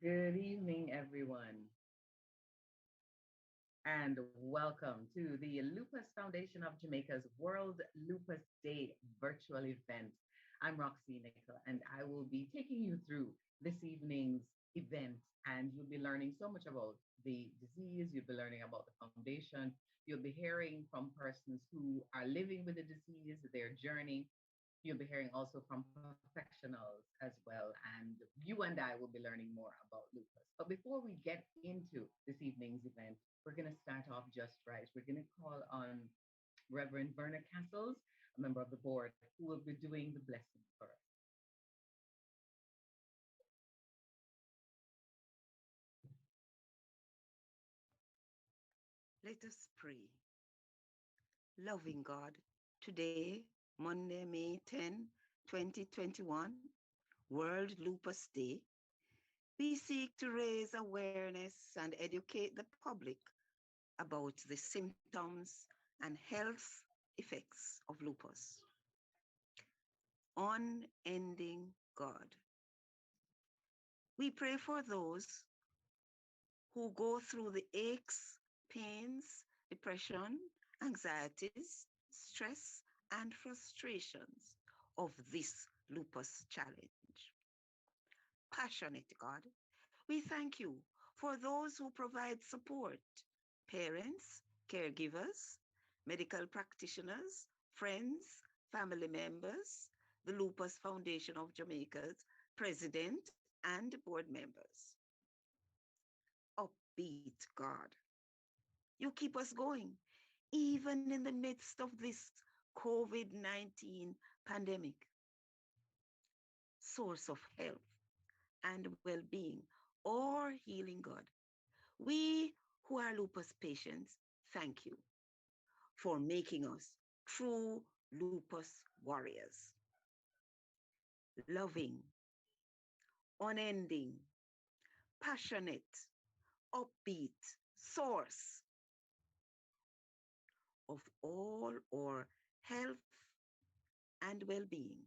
Good evening, everyone, and welcome to the Lupus Foundation of Jamaica's World Lupus Day virtual event. I'm Roxy Nickel, and I will be taking you through this evening's event, and you'll be learning so much about the disease, you'll be learning about the foundation, you'll be hearing from persons who are living with the disease, their journey. You'll be hearing also from professionals as well. And you and I will be learning more about lupus. But before we get into this evening's event, we're going to start off just right. We're going to call on Reverend Verna Castles, a member of the board, who will be doing the blessing for us. Let us pray. Loving God, today, Monday, May 10, 2021, World Lupus Day, we seek to raise awareness and educate the public about the symptoms and health effects of lupus. Unending God. We pray for those who go through the aches, pains, depression, anxieties, stress, and frustrations of this lupus challenge. Passionate God, we thank you for those who provide support, parents, caregivers, medical practitioners, friends, family members, the Lupus Foundation of Jamaica's president and board members. Upbeat God, you keep us going, even in the midst of this COVID-19 pandemic. Source of health and well-being or healing God. We who are lupus patients, thank you for making us true lupus warriors. Loving, unending, passionate, upbeat source of all our health and well-being.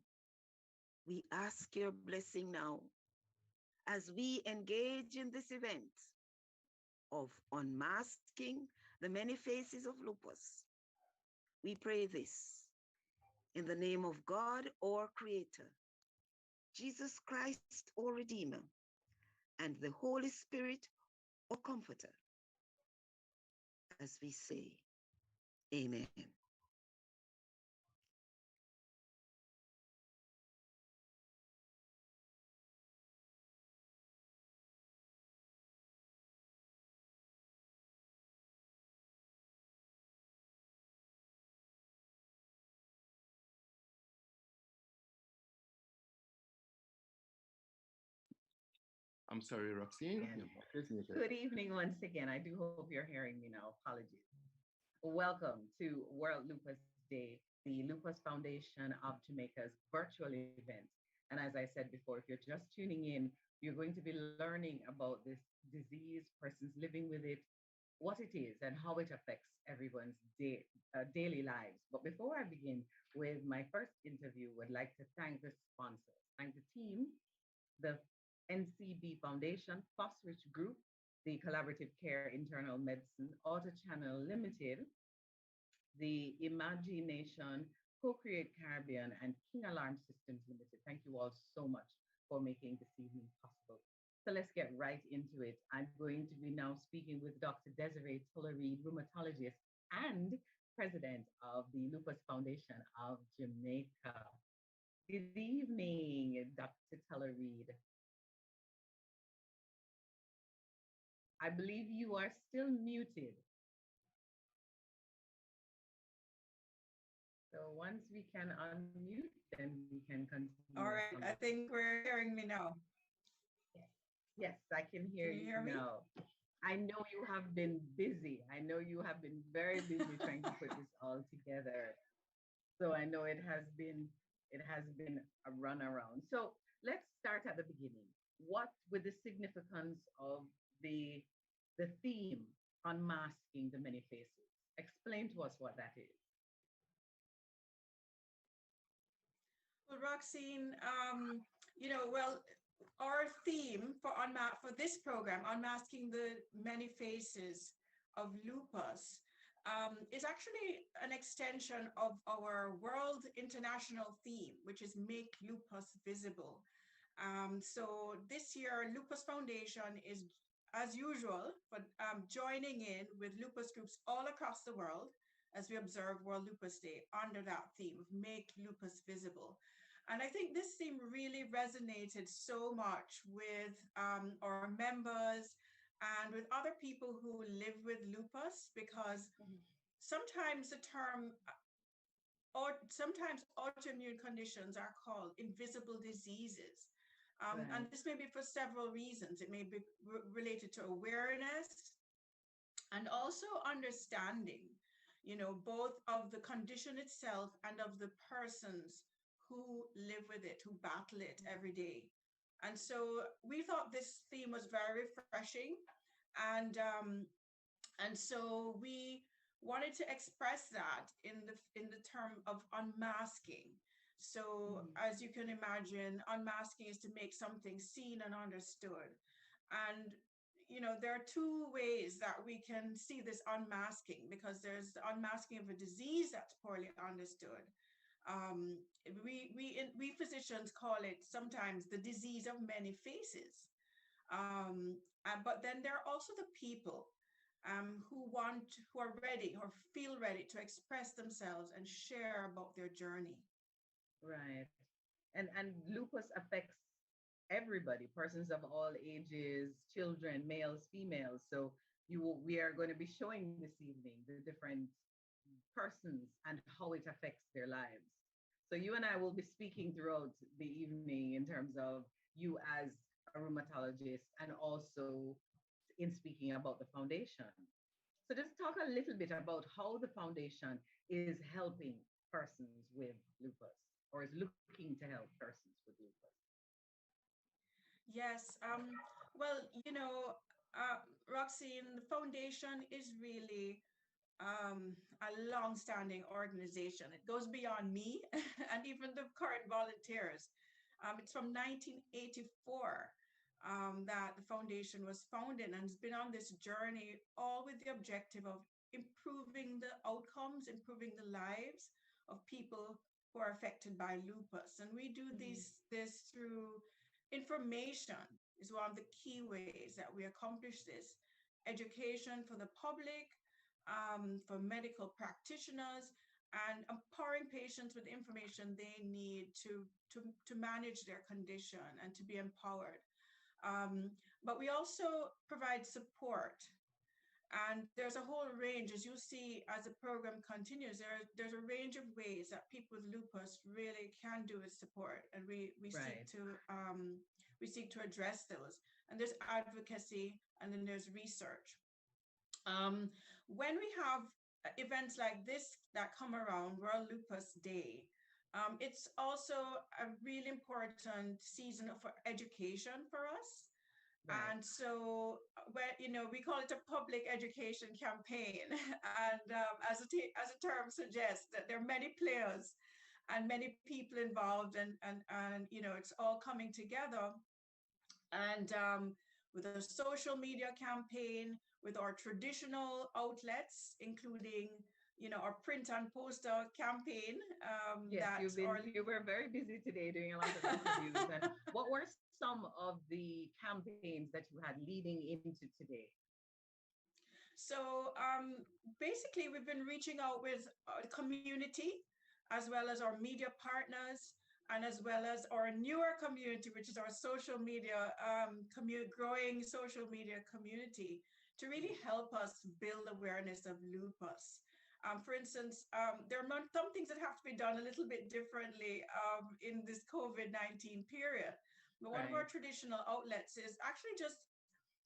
We ask your blessing now as we engage in this event of unmasking the many faces of lupus. We pray this in the name of God, our Creator, Jesus Christ, our Redeemer, and the Holy Spirit, our Comforter, as we say, Amen. I'm sorry, Roxy. And Your mic is muted. good evening once again. I do hope you're hearing me now. Apologies. Welcome to World Lupus Day, the Lupus Foundation of Jamaica's virtual event. And as I said before, if you're just tuning in, you're going to be learning about this disease, persons living with it, what it is, and how it affects everyone's daily lives. But before I begin with my first interview, I'd like to thank the sponsors, thank the team, the NCB Foundation, Phosphorus Group, the Collaborative Care Internal Medicine, Auto Channel Limited, the Imagination, Co-Create Caribbean, and King Alarm Systems Limited. Thank you all so much for making this evening possible. So let's get right into it. I'm going to be now speaking with Dr. Desiree Tullery, rheumatologist and president of the Lupus Foundation of Jamaica. Good evening, Dr. Tullery. I believe you are still muted. So once we can unmute, then we can continue. All right, I think we're hearing me now. Yes, yes, I can hear Can you you hear me? now. I know you have been busy. I know you have been very busy trying to put this all together. So I know it has been a runaround. So let's start at the beginning. What with the significance of the the theme unmasking the many faces? Explain to us what that is. Well, Roxine, well, our theme for this program, Unmasking the Many Faces of Lupus, is actually an extension of our World International theme, which is Make Lupus Visible. So this year, Lupus Foundation is, as usual, joining in with lupus groups all across the world as we observe World Lupus Day under that theme of Make Lupus Visible. And I think this theme really resonated so much with our members and with other people who live with lupus, because sometimes the term or sometimes autoimmune conditions are called invisible diseases. And Right. this may be for several reasons. It may be related to awareness and also understanding, both of the condition itself and of the persons who live with it, who battle it every day. And so we thought this theme was very refreshing. And so we wanted to express that in the term of unmasking. So Mhm. as you can imagine, unmasking is to make something seen and understood. And there are two ways that we can see this unmasking, because there's the unmasking of a disease that's poorly understood. Um, we physicians call it sometimes the disease of many faces. But then there are also the people who are ready or feel ready to express themselves and share about their journey. Right. And lupus affects everybody, persons of all ages, children, males, females. So we are going to be showing this evening the different persons and how it affects their lives. So you and I will be speaking throughout the evening in terms of you as a rheumatologist and also in speaking about the foundation. So just talk a little bit about how the foundation is helping persons with lupus or is looking to help persons with lupus. Yes. Well, Roxine, the foundation is really a long-standing organization. It goes beyond me and even the current volunteers. It's from 1984 that the foundation was founded, and it's been on this journey, all with the objective of improving the outcomes, improving the lives of people who are affected by lupus. And we do Mhm. this through information is one of the key ways that we accomplish this. Education for the public, for medical practitioners, and empowering patients with information they need to manage their condition and to be empowered. Um, but we also provide support. And there's a whole range, as you'll see as the program continues, there's a range of ways that people with lupus really can do with support. And Right. we seek to address those. And there's advocacy, and then there's research. Um, when we have events like this that come around, World Lupus Day, it's also a really important season for education for us. Right. And so, we call it a public education campaign. And as a term suggests, that there are many players and many people involved, and it's all coming together. And with a social media campaign, with our traditional outlets, including our print and poster campaign, Yes, that's our you were very busy today doing a lot of interviews. And what were some of the campaigns that you had leading into today? So basically, we've been reaching out with the community, as well as our media partners, and as well as our newer community, which is our social media growing social media community, to really help us build awareness of lupus. For instance, there are some things that have to be done a little bit differently in this COVID-19 period. But one of Right. our traditional outlets is actually just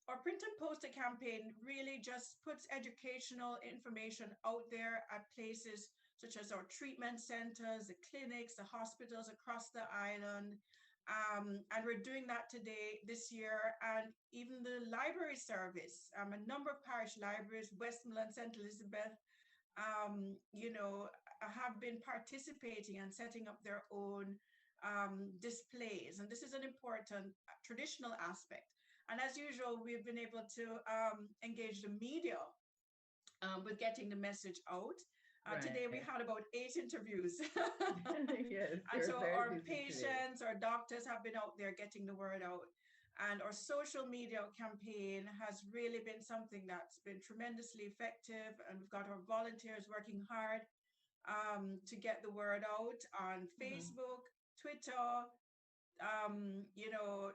our print and poster campaign really just puts educational information out there at places such as our treatment centers, the clinics, the hospitals across the island. And we're doing that today, this year, and even the library service. A number of parish libraries, Westmoreland, St. Elizabeth, have been participating and setting up their own displays. And this is an important traditional aspect. And as usual, we've been able to engage the media with getting the message out. Today we Right. had about 8 interviews. Yes, And you're so very our busy today. patients, our doctors have been out there getting the word out. And our social media campaign has really been something that's been tremendously effective. And we've got our volunteers working hard to get the word out on Mhm. Facebook, Twitter, you know,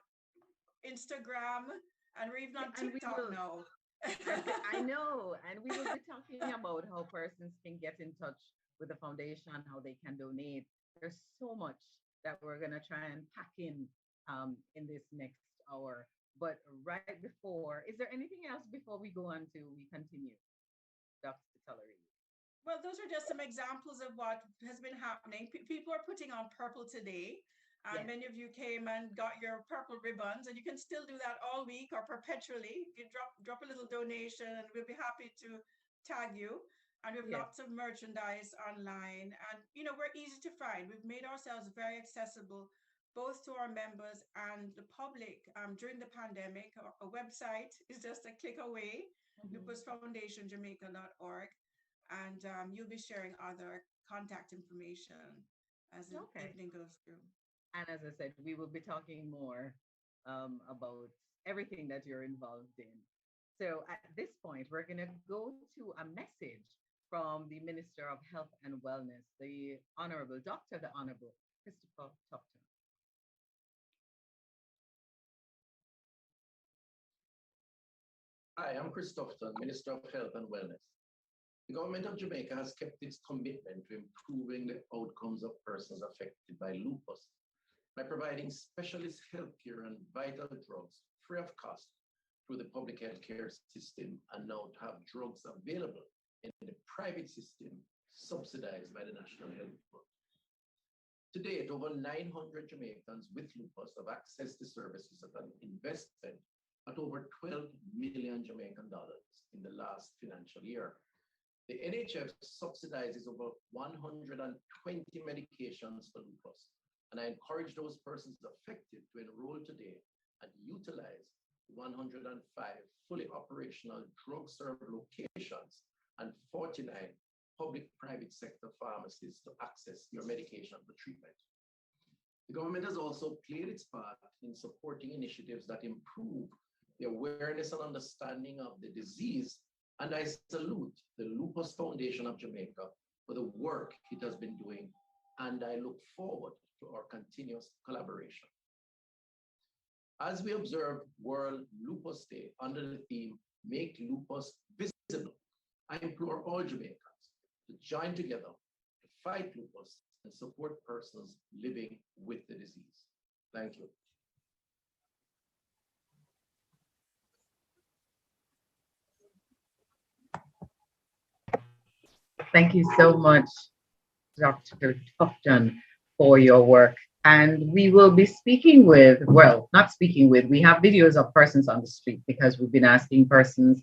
Instagram, and we're even Yeah, on and we TikTok will, now. and I know, and we will be talking about how persons can get in touch with the foundation, how they can donate. There's so much that we're gonna try and pack in this next hour. But right before, is there anything else before we go on to we continue, Dr. Tullery? Well, those are just some examples of what has been happening. People are putting on purple today, and Yes, many of you came and got your purple ribbons, and you can still do that all week or perpetually. You drop a little donation, and we'll be happy to tag you. And we have yes. lots of merchandise online, and we're easy to find. We've made ourselves very accessible both to our members and the public. During the pandemic, our website is just a click away, Mhm. lupusfoundationjamaica.org, and you'll be sharing other contact information as the Okay. evening goes through. And as I said, we will be talking more about everything that you're involved in. So at this point, we're going to go to a message from the Minister of Health and Wellness, the Honorable Dr. the Honorable Christopher Tupton. Hi, I'm Chris Tufton, Minister of Health and Wellness. The government of Jamaica has kept its commitment to improving the outcomes of persons affected by lupus by providing specialist healthcare and vital drugs free of cost through the public healthcare system, and now to have drugs available in the private system subsidized by the National Health Fund. To date, over 900 Jamaicans with lupus have accessed the services at an investment at over 12 million Jamaican dollars in the last financial year. The NHF subsidizes over 120 medications for lupus, and I encourage those persons affected to enroll today and utilize 105 fully operational drug serve locations and 49 public-private sector pharmacies to access your medication for treatment. The government has also played its part in supporting initiatives that improve the awareness and understanding of the disease, and I salute the Lupus Foundation of Jamaica for the work it has been doing, and I look forward to our continuous collaboration. As we observe World Lupus Day under the theme, Make Lupus Visible, I implore all Jamaicans to join together to fight lupus and support persons living with the disease. Thank you. Thank you so much, Dr. Tufton, for your work. And we will be speaking with, well, not speaking with, we have videos of persons on the street because we've been asking persons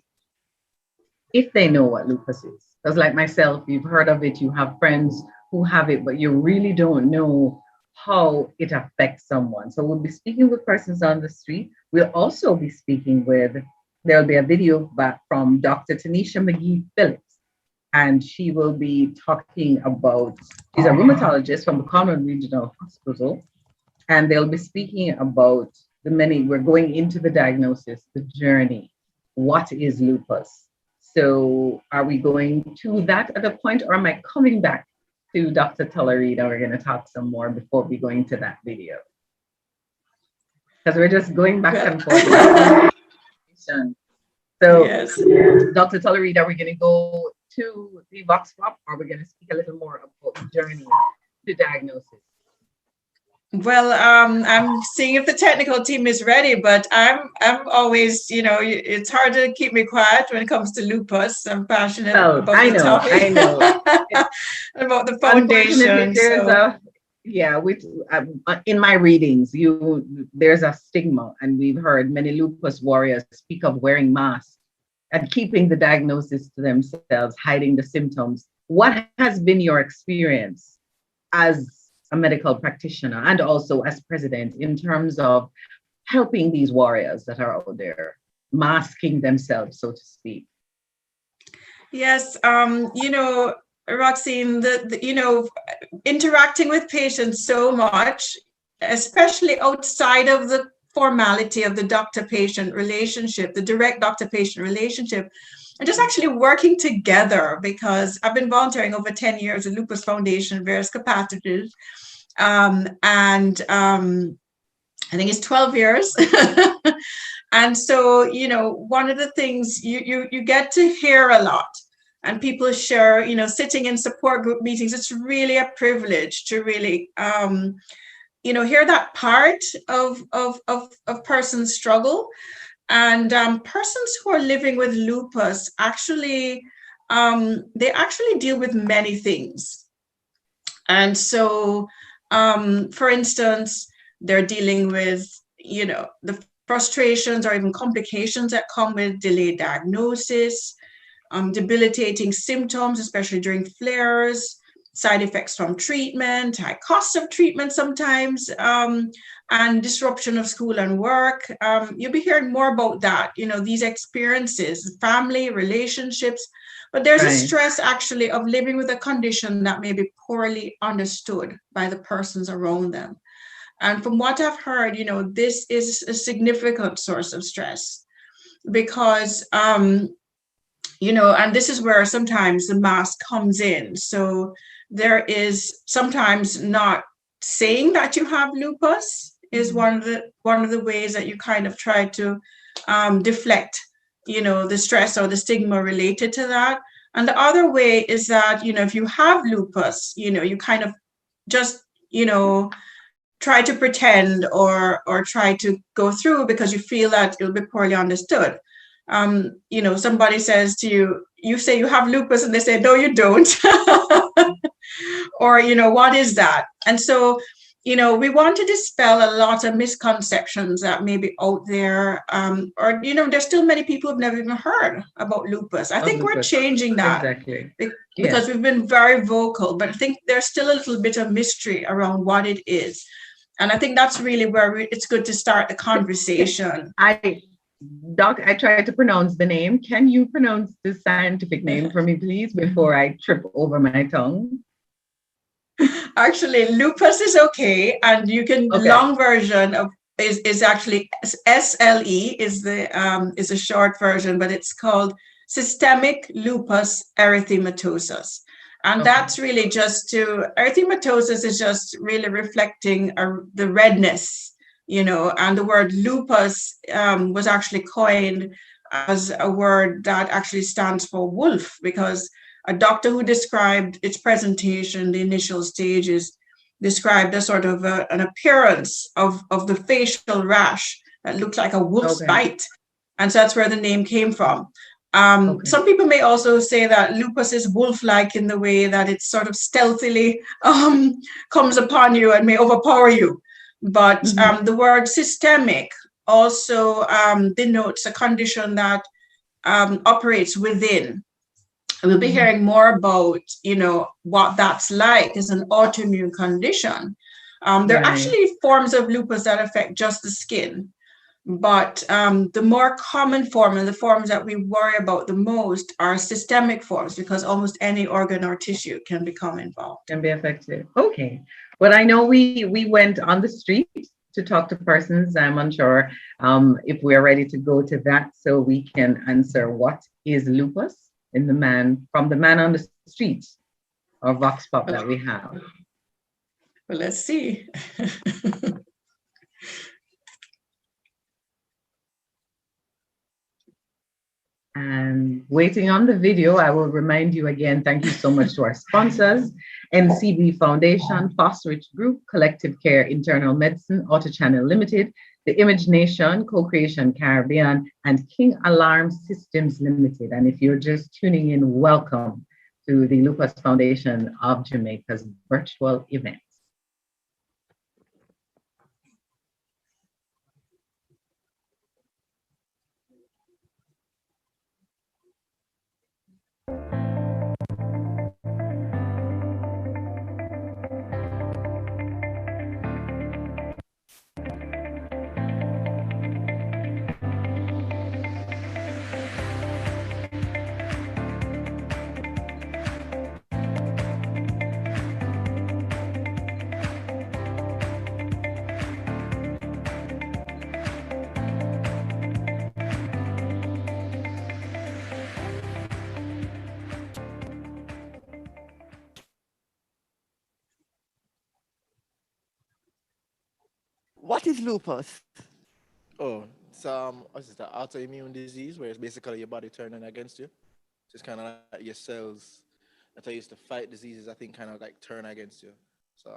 if they know what lupus is. Because, like myself, you've heard of it, you have friends who have it, but you really don't know how it affects someone. So, we'll be speaking with persons on the street. We'll also be speaking with, there'll be a video back from Dr. Tanisha McGee Phillips, and she will be talking about, she's a rheumatologist from the Conroe Regional Hospital, and they'll be speaking about the many, we're going into the diagnosis, the journey. What is lupus? So are we going to that at a point, or am I coming back to Dr. Tullery and we're going to talk some more before we go into that video? Because we're just going back Well, and forth. So, yes. Dr. Tullery, are we going to go to the Vox Pop, or are we going to speak a little more about the journey to diagnosis? Well, I'm seeing if the technical team is ready, but I'm always, it's hard to keep me quiet when it comes to lupus. I'm passionate Well, about I the know, topic, I know. about the Unfortunately, foundation. there's So, a, yeah, which in my readings, there's a stigma, and we've heard many lupus warriors speak of wearing masks and keeping the diagnosis to themselves, hiding the symptoms. What has been your experience as a medical practitioner and also as president in terms of helping these warriors that are out there, masking themselves, so to speak? Yes, Roxine, interacting with patients so much, especially outside of the formality of the doctor-patient relationship, the direct doctor-patient relationship, and just actually working together, because I've been volunteering over 10 years at Lupus Foundation, various capacities, and I think it's 12 years. And so, one of the things you get to hear a lot, and people share, sitting in support group meetings, it's really a privilege to really, hear that part of person's struggle. And persons who are living with lupus actually, they actually deal with many things. And so, for instance, they're dealing with, the frustrations or even complications that come with delayed diagnosis, debilitating symptoms, especially during flares, side effects from treatment, high cost of treatment sometimes, and disruption of school and work. You'll be hearing more about that, these experiences, family, relationships. But there's a stress actually of living with a condition that may be poorly understood by the persons around them. And from what I've heard, this is a significant source of stress because, and this is where sometimes the mask comes in. So there is sometimes not saying that you have lupus is one of the ways that you kind of try to deflect, the stress or the stigma related to that. And the other way is that, if you have lupus, you kind of just, try to pretend or try to go through because you feel that it'll be poorly understood. Somebody says to you, you say you have lupus, and they say, no, you don't. Or, what is that? And so, we want to dispel a lot of misconceptions that may be out there. Or, there's still many people who've never even heard about lupus. I think we're changing that. Exactly. Because we've been very vocal, but I think there's still a little bit of mystery around what it is. And I think that's really where it's good to start the conversation. Doc, I tried to pronounce the name. Can you pronounce the scientific name for me, please, before I trip over my tongue? Actually, lupus is okay. And you can, the long version of is actually SLE is a short version, but it's called systemic lupus erythematosus. And that's really erythematosus is just really reflecting the redness, and the word lupus was actually coined as a word that actually stands for wolf, because a doctor who described its presentation, the initial stages, described a sort of an appearance of the facial rash that looked like a wolf's bite. And so that's where the name came from. Some people may also say that lupus is wolf-like in the way that it sort of stealthily comes upon you and may overpower you. But the word systemic also denotes a condition that operates within. We'll be hearing more about, what that's like as an autoimmune condition. There are actually forms of lupus that affect just the skin. But the more common form and the forms that we worry about the most are systemic forms, because almost any organ or tissue can become involved. Can be affected. Okay. Well, I know we went on the street to talk to persons. I'm unsure if we're ready to go to that so we can answer what is lupus from the man on the street, or vox pop that we have. Well, let's see. And waiting on the video, I will remind you again, thank you so much to our sponsors, NCB Foundation, Fosterich Group, Collective Care Internal Medicine, Auto Channel Limited, The Image Nation, Co-Creation Caribbean, and King Alarm Systems Limited. And if you're just tuning in, welcome to the Lupus Foundation of Jamaica's virtual event. What is lupus? Oh, it's what's it, the autoimmune disease where it's basically your body turning against you. So it's kind of like your cells that are used to fight diseases, I think, kind of like turn against you. So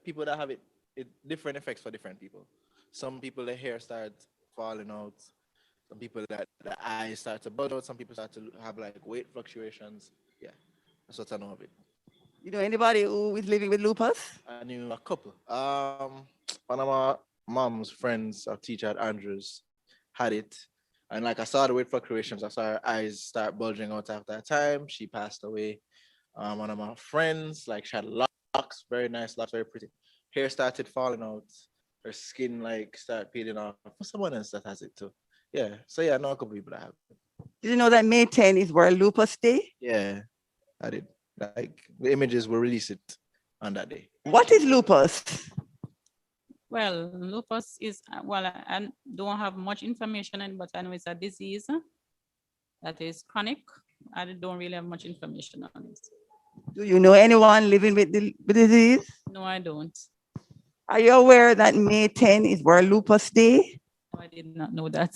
people that have it different effects for different people. Some people the hair start falling out. Some people that the eyes start to bulge out. Some people start to have like weight fluctuations. Yeah, that's what I know of it. You know anybody who is living with lupus? I knew a couple. One of my mom's friends, a teacher at Andrews, had it. And like I saw the weight fluctuations, I saw her eyes start bulging out after that time. She passed away. One of my friends, like she had locks, very nice locks, very pretty. Hair started falling out. Her skin like started peeling off. Someone else that has it too. Yeah. So yeah, I know a couple people that have it. Did you know that May 10 is World Lupus Day? Yeah, I did. Like the images will release it on that day. What is lupus? Well, lupus is, I don't have much information on it, but I know it's a disease that is chronic. I don't really have much information on it. Do you know anyone living with the disease? No, I don't. Are you aware that May 10 is World Lupus Day? No, I did not know that.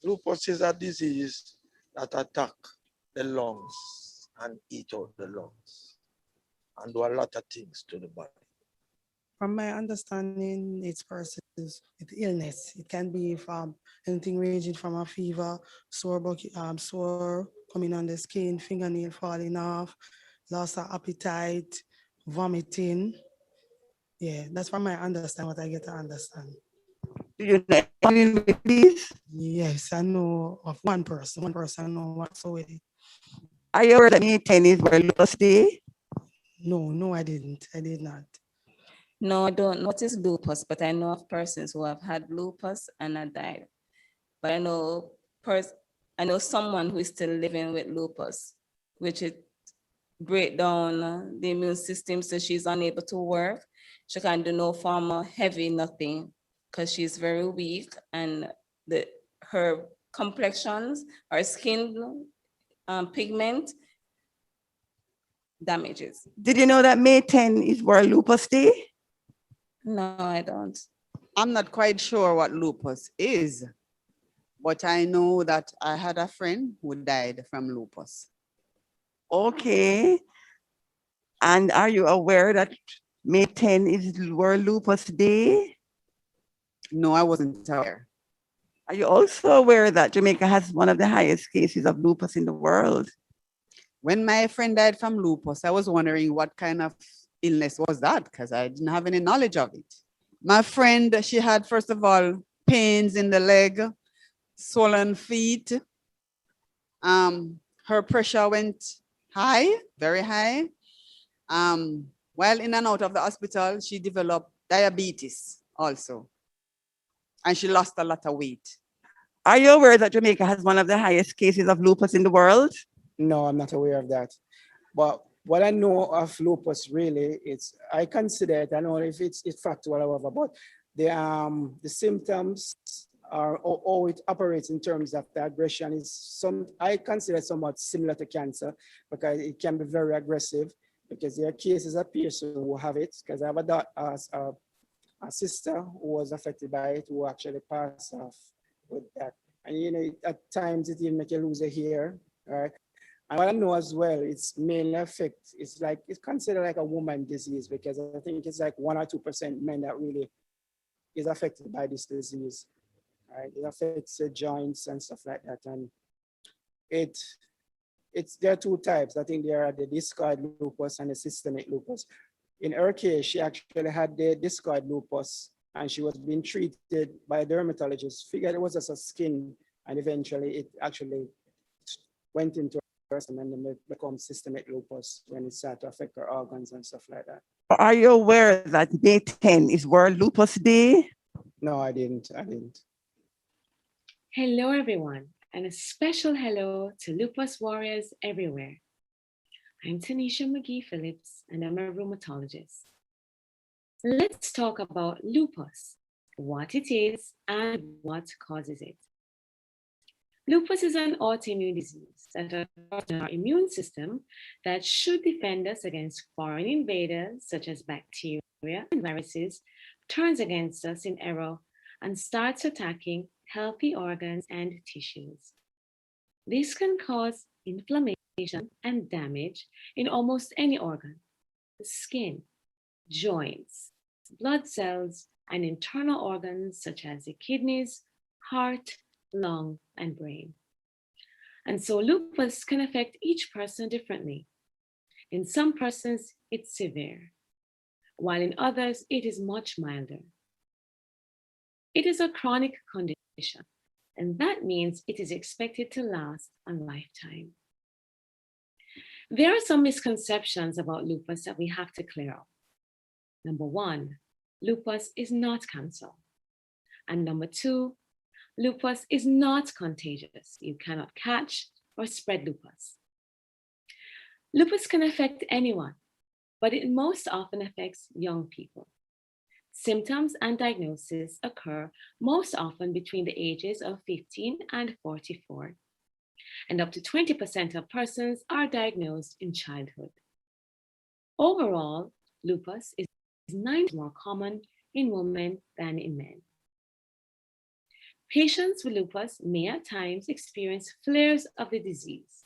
Lupus is a disease that attack the lungs and eat out the lungs and do a lot of things to the body. From my understanding, it's persons with illness. It can be from anything ranging from a fever, sore coming on the skin, fingernail falling off, loss of appetite, vomiting. Yeah, that's from my understanding, what I get to understand. Do you know anyone with these? Yes, I know of one person. One person I know what's with it. Are you aware that May 10 is World Lupus Day? No, I didn't. I did not. No, I don't know what is lupus, but I know of persons who have had lupus and have died. But I know someone who is still living with lupus, which it break down the immune system, so she's unable to work. She can do no form of heavy nothing because she's very weak, and her complexions, her skin pigment damages. Did you know that May 10 is World Lupus Day? No, I don't. I'm not quite sure what lupus is, but I know that I had a friend who died from lupus. Okay. And are you aware that May 10 is World Lupus Day? No, I wasn't aware. Are you also aware that Jamaica has one of the highest cases of lupus in the world? When my friend died from lupus, I was wondering what kind of illness was that, because I didn't have any knowledge of it. My friend, she had, first of all, pains in the leg, swollen feet. Her pressure went high, very high. While in and out of the hospital, she developed diabetes also. And she lost a lot of weight. Are you aware that Jamaica has one of the highest cases of lupus in the world? No, I'm not aware of that. But what I know of lupus really, I consider it, I don't know if it's factual or whatever, but the symptoms are how it operates in terms of the aggression is I consider it somewhat similar to cancer because it can be very aggressive because there are cases of patients who have it, because I have a sister who was affected by it who actually passed off with that. And you know, at times it even make you lose a hair, right? And what I know as well, it's mainly it's considered like a woman disease because I think it's like 1 or 2% men that really is affected by this disease, right? It affects the joints and stuff like that. And there are two types. I think there are the discoid lupus and the systemic lupus. In her case, she actually had the discoid lupus and she was being treated by a dermatologist, figured it was just a skin, and eventually it actually went into her and then it becomes systemic lupus when it started to affect her organs and stuff like that. Are you aware that May 10 is World Lupus Day? No, I didn't. Hello, everyone, and a special hello to lupus warriors everywhere. I'm Tanisha McGee Phillips, and I'm a rheumatologist. Let's talk about lupus, what it is, and what causes it. Lupus is an autoimmune disease that occurs in our immune system that should defend us against foreign invaders such as bacteria and viruses, turns against us in error, and starts attacking healthy organs and tissues. This can cause inflammation and damage in almost any organ: the skin, joints, blood cells, and internal organs such as the kidneys, heart, lung, and brain. And so lupus can affect each person differently. In some persons, it's severe, while in others, it is much milder. It is a chronic condition, and that means it is expected to last a lifetime. There are some misconceptions about lupus that we have to clear up. Number one, lupus is not cancer. And number two, lupus is not contagious. You cannot catch or spread lupus. Lupus can affect anyone, but it most often affects young people. Symptoms and diagnosis occur most often between the ages of 15 and 44, and up to 20% of persons are diagnosed in childhood. Overall, lupus is 9 times more common in women than in men. Patients with lupus may at times experience flares of the disease.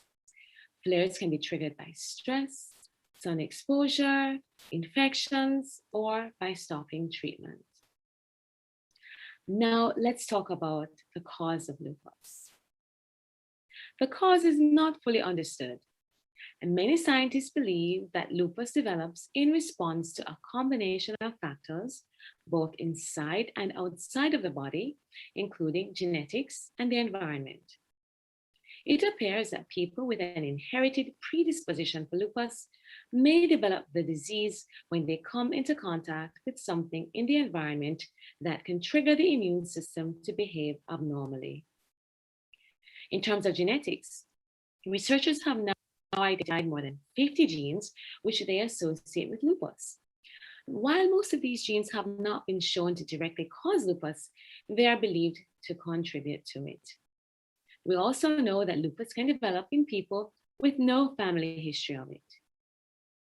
Flares can be triggered by stress, sun exposure, infections, or by stopping treatment. Now let's talk about the cause of lupus. The cause is not fully understood, and many scientists believe that lupus develops in response to a combination of factors, both inside and outside of the body, including genetics and the environment. It appears that people with an inherited predisposition for lupus may develop the disease when they come into contact with something in the environment that can trigger the immune system to behave abnormally. In terms of genetics, researchers have now identified more than 50 genes which they associate with lupus. While most of these genes have not been shown to directly cause lupus, they are believed to contribute to it. We also know that lupus can develop in people with no family history of it.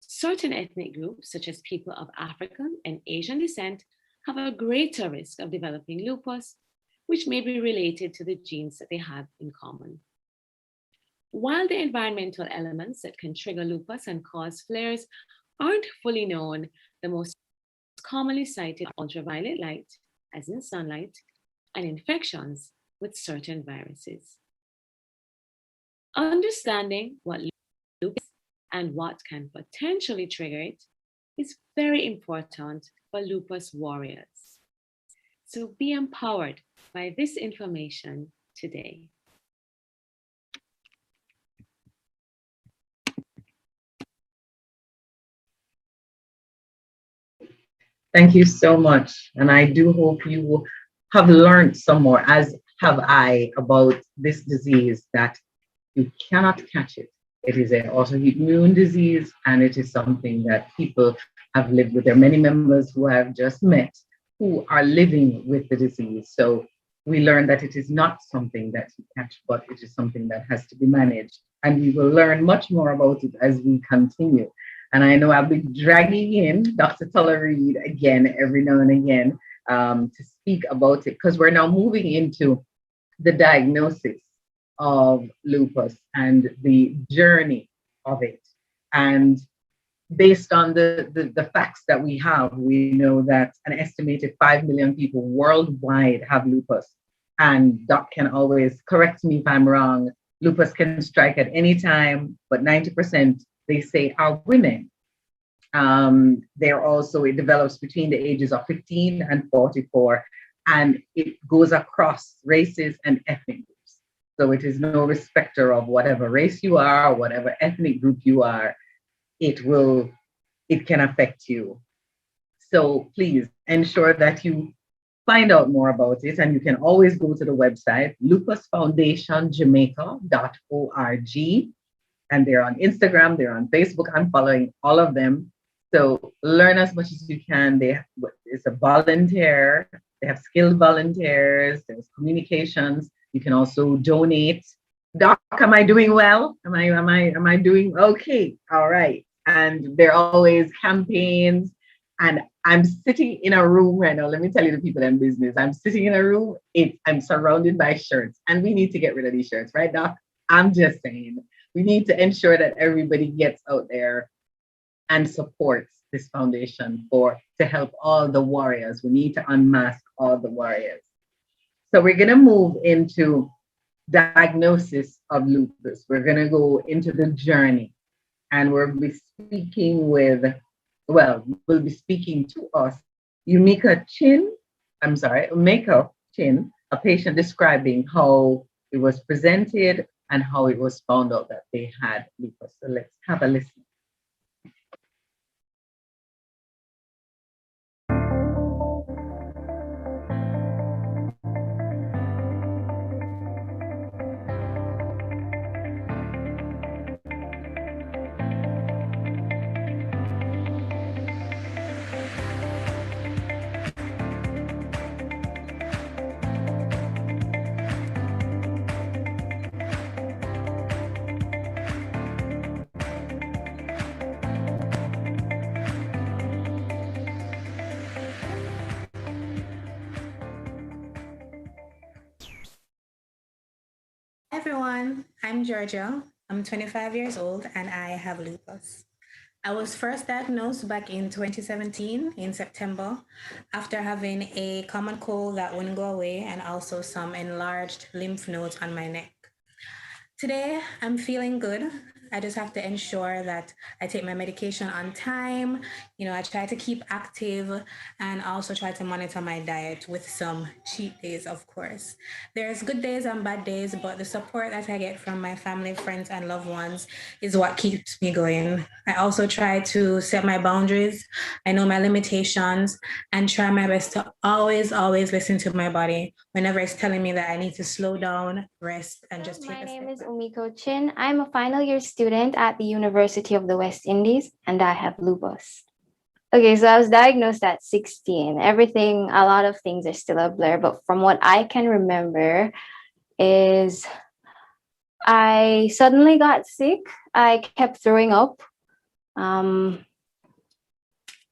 Certain ethnic groups, such as people of African and Asian descent, have a greater risk of developing lupus, which may be related to the genes that they have in common. While the environmental elements that can trigger lupus and cause flares aren't fully known, the most commonly cited are ultraviolet light, as in sunlight, and infections with certain viruses. Understanding what lupus is and what can potentially trigger it is very important for lupus warriors. So be empowered by this information today. Thank you so much. And I do hope you have learned some more, as have I, about this disease, that you cannot catch it. It is an autoimmune disease, and it is something that people have lived with. There are many members who I have just met who are living with the disease. So we learned that it is not something that you catch, but it is something that has to be managed. And we will learn much more about it as we continue. And I know I'll be dragging in Dr. Tuller Reed again every now and again to speak about it, because we're now moving into the diagnosis of lupus and the journey of it. And based on the facts that we have, we know that an estimated 5 million people worldwide have lupus. And Doc can always correct me if I'm wrong. Lupus can strike at any time, but 90%, they say, are women. It develops between the ages of 15 and 44, and it goes across races and ethnic groups. So it is no respecter of whatever race you are, whatever ethnic group you are, it can affect you. So please ensure that you find out more about it, and you can always go to the website, lupusfoundationjamaica.org. And they're on Instagram, they're on Facebook. I'm following all of them. So learn as much as you can. It's a volunteer. They have skilled volunteers. There's communications. You can also donate. Doc, am I doing well? Am I doing okay? All right. And there are always campaigns. And I'm sitting in a room right now. Let me tell you the people in business. I'm sitting in a room. I'm surrounded by shirts, and we need to get rid of these shirts, right, Doc? I'm just saying we need to ensure that everybody gets out there and supports this foundation to help all the warriors. We need to unmask all the warriors. So we're gonna move into diagnosis of lupus. We're gonna go into the journey, and we'll be speaking with, well, will be speaking to us, Umeko Chin, a patient describing how it was presented and how it was found out that they had lupus. So let's have a listen. Hi everyone, I'm Georgia. I'm 25 years old and I have lupus. I was first diagnosed back in 2017 in September after having a common cold that wouldn't go away and also some enlarged lymph nodes on my neck. Today, I'm feeling good. I just have to ensure that I take my medication on time. I try to keep active and also try to monitor my diet with some cheat days, of course. There's good days and bad days, but the support that I get from my family, friends, and loved ones is what keeps me going. I also try to set my boundaries. I know my limitations and try my best to always listen to my body whenever it's telling me that I need to slow down, rest, and just take My a name step is back. Umiko Chin. I'm a final year student at the University of the West Indies, and I have lupus. Okay, so I was diagnosed at 16. A lot of things are still a blur, but from what I can remember is I suddenly got sick. I kept throwing up,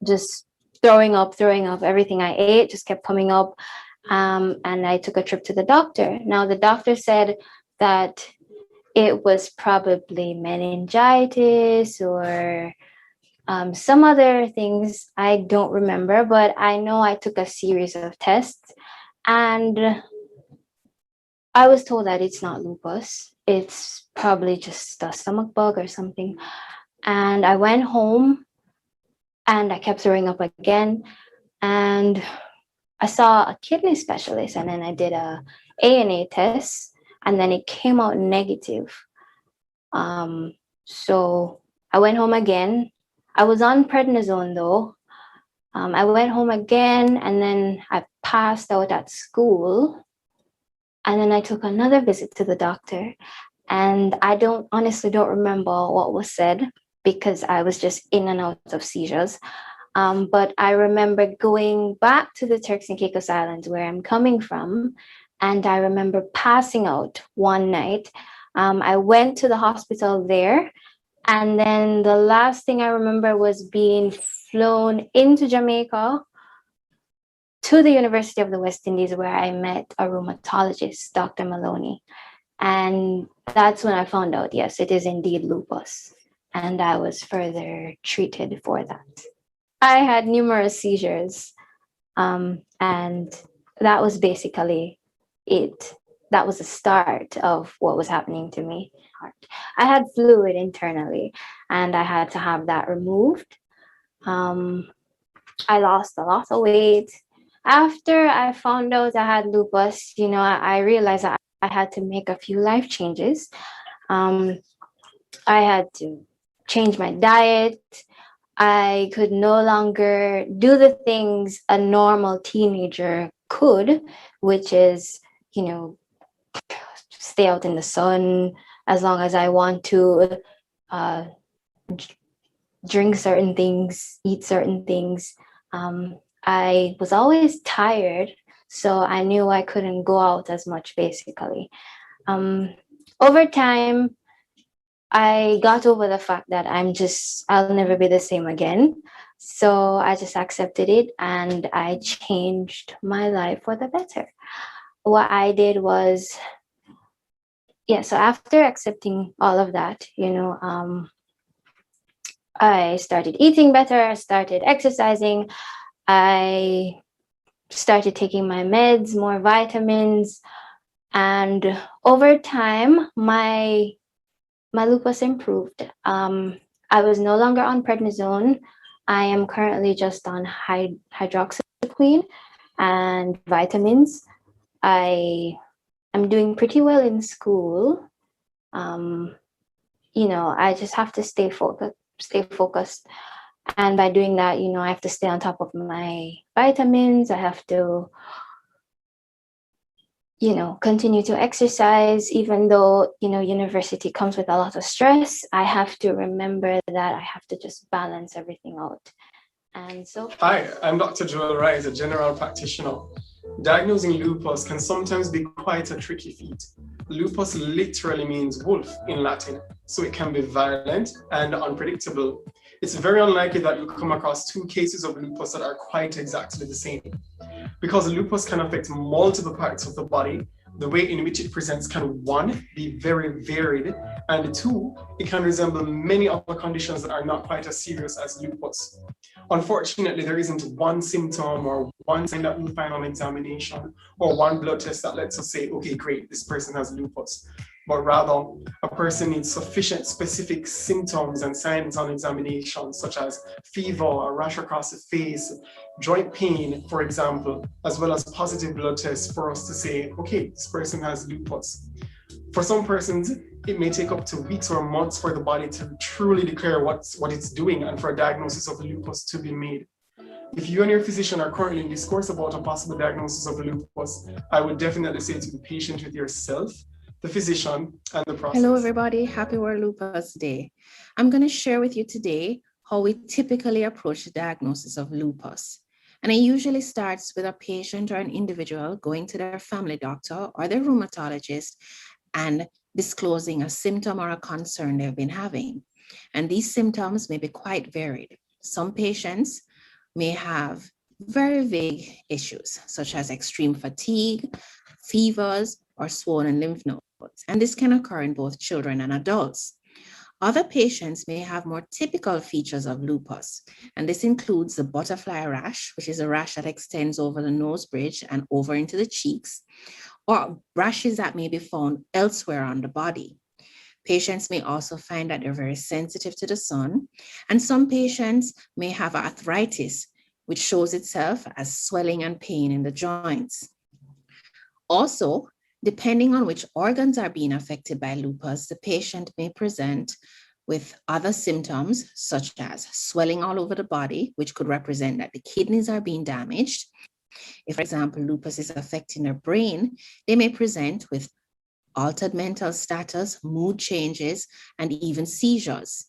just throwing up. Everything I ate just kept coming up. And I took a trip to the doctor. Now, the doctor said that it was probably meningitis or some other things I don't remember, but I know I took a series of tests and I was told that it's not lupus. It's probably just a stomach bug or something. And I went home and I kept throwing up again. And I saw a kidney specialist and then I did a ANA test and then it came out negative. So I went home again. I was on prednisone though. I went home again and then I passed out at school. And then I took another visit to the doctor. And I honestly don't remember what was said because I was just in and out of seizures. But I remember going back to the Turks and Caicos Islands where I'm coming from. And I remember passing out one night. I went to the hospital there. And then the last thing I remember was being flown into Jamaica to the University of the West Indies where I met a rheumatologist, Dr. Maloney. And that's when I found out, yes, it is indeed lupus. And I was further treated for that. I had numerous seizures, and that was basically it. That was the start of what was happening to me. I had fluid internally, and I had to have that removed. I lost a lot of weight. After I found out I had lupus, I realized that I had to make a few life changes. I had to change my diet. I could no longer do the things a normal teenager could, which is, stay out in the sun as long as I want to, drink certain things, eat certain things. I was always tired. So I knew I couldn't go out as much, basically. Over time, I got over the fact that I'll never be the same again. So I just accepted it and I changed my life for the better. What I did was, so after accepting all of that, I started eating better, I started exercising, I started taking my meds, more vitamins, and over time, my lupus improved. I was no longer on prednisone. I am currently just on hydroxychloroquine and vitamins. I am doing pretty well in school. I just have to stay focused. And by doing that, I have to stay on top of my vitamins. I have to, continue to exercise, even though, university comes with a lot of stress. I have to remember that I have to just balance everything out. And so. Hi, I'm Dr. Joel Rise, a general practitioner. Diagnosing lupus can sometimes be quite a tricky feat. Lupus literally means wolf in Latin, so it can be violent and unpredictable. It's very unlikely that you come across two cases of lupus that are quite exactly the same. Because lupus can affect multiple parts of the body, the way in which it presents can, one, be very varied, and two, it can resemble many other conditions that are not quite as serious as lupus. Unfortunately, there isn't one symptom or one sign that we'll find on examination or one blood test that lets us say, okay, great, this person has lupus. But rather, a person needs sufficient specific symptoms and signs on examination, such as fever, a rash across the face, joint pain, for example, as well as positive blood tests for us to say, okay, this person has lupus. For some persons, it may take up to weeks or months for the body to truly declare what it's doing and for a diagnosis of lupus to be made. If you and your physician are currently in discourse about a possible diagnosis of lupus, I would definitely say to be patient with yourself, the physician, and the process. Hello, everybody. Happy World Lupus Day. I'm going to share with you today how we typically approach the diagnosis of lupus. And it usually starts with a patient or an individual going to their family doctor or their rheumatologist and disclosing a symptom or a concern they've been having. And these symptoms may be quite varied. Some patients may have very vague issues, such as extreme fatigue, fevers, or swollen lymph nodes. And this can occur in both children and adults. Other patients may have more typical features of lupus, and this includes the butterfly rash, which is a rash that extends over the nose bridge and over into the cheeks, or rashes that may be found elsewhere on the body. Patients may also find that they're very sensitive to the sun, and some patients may have arthritis, which shows itself as swelling and pain in the joints. Also, depending on which organs are being affected by lupus, the patient may present with other symptoms such as swelling all over the body, which could represent that the kidneys are being damaged. If, for example, lupus is affecting their brain, they may present with altered mental status, mood changes, and even seizures.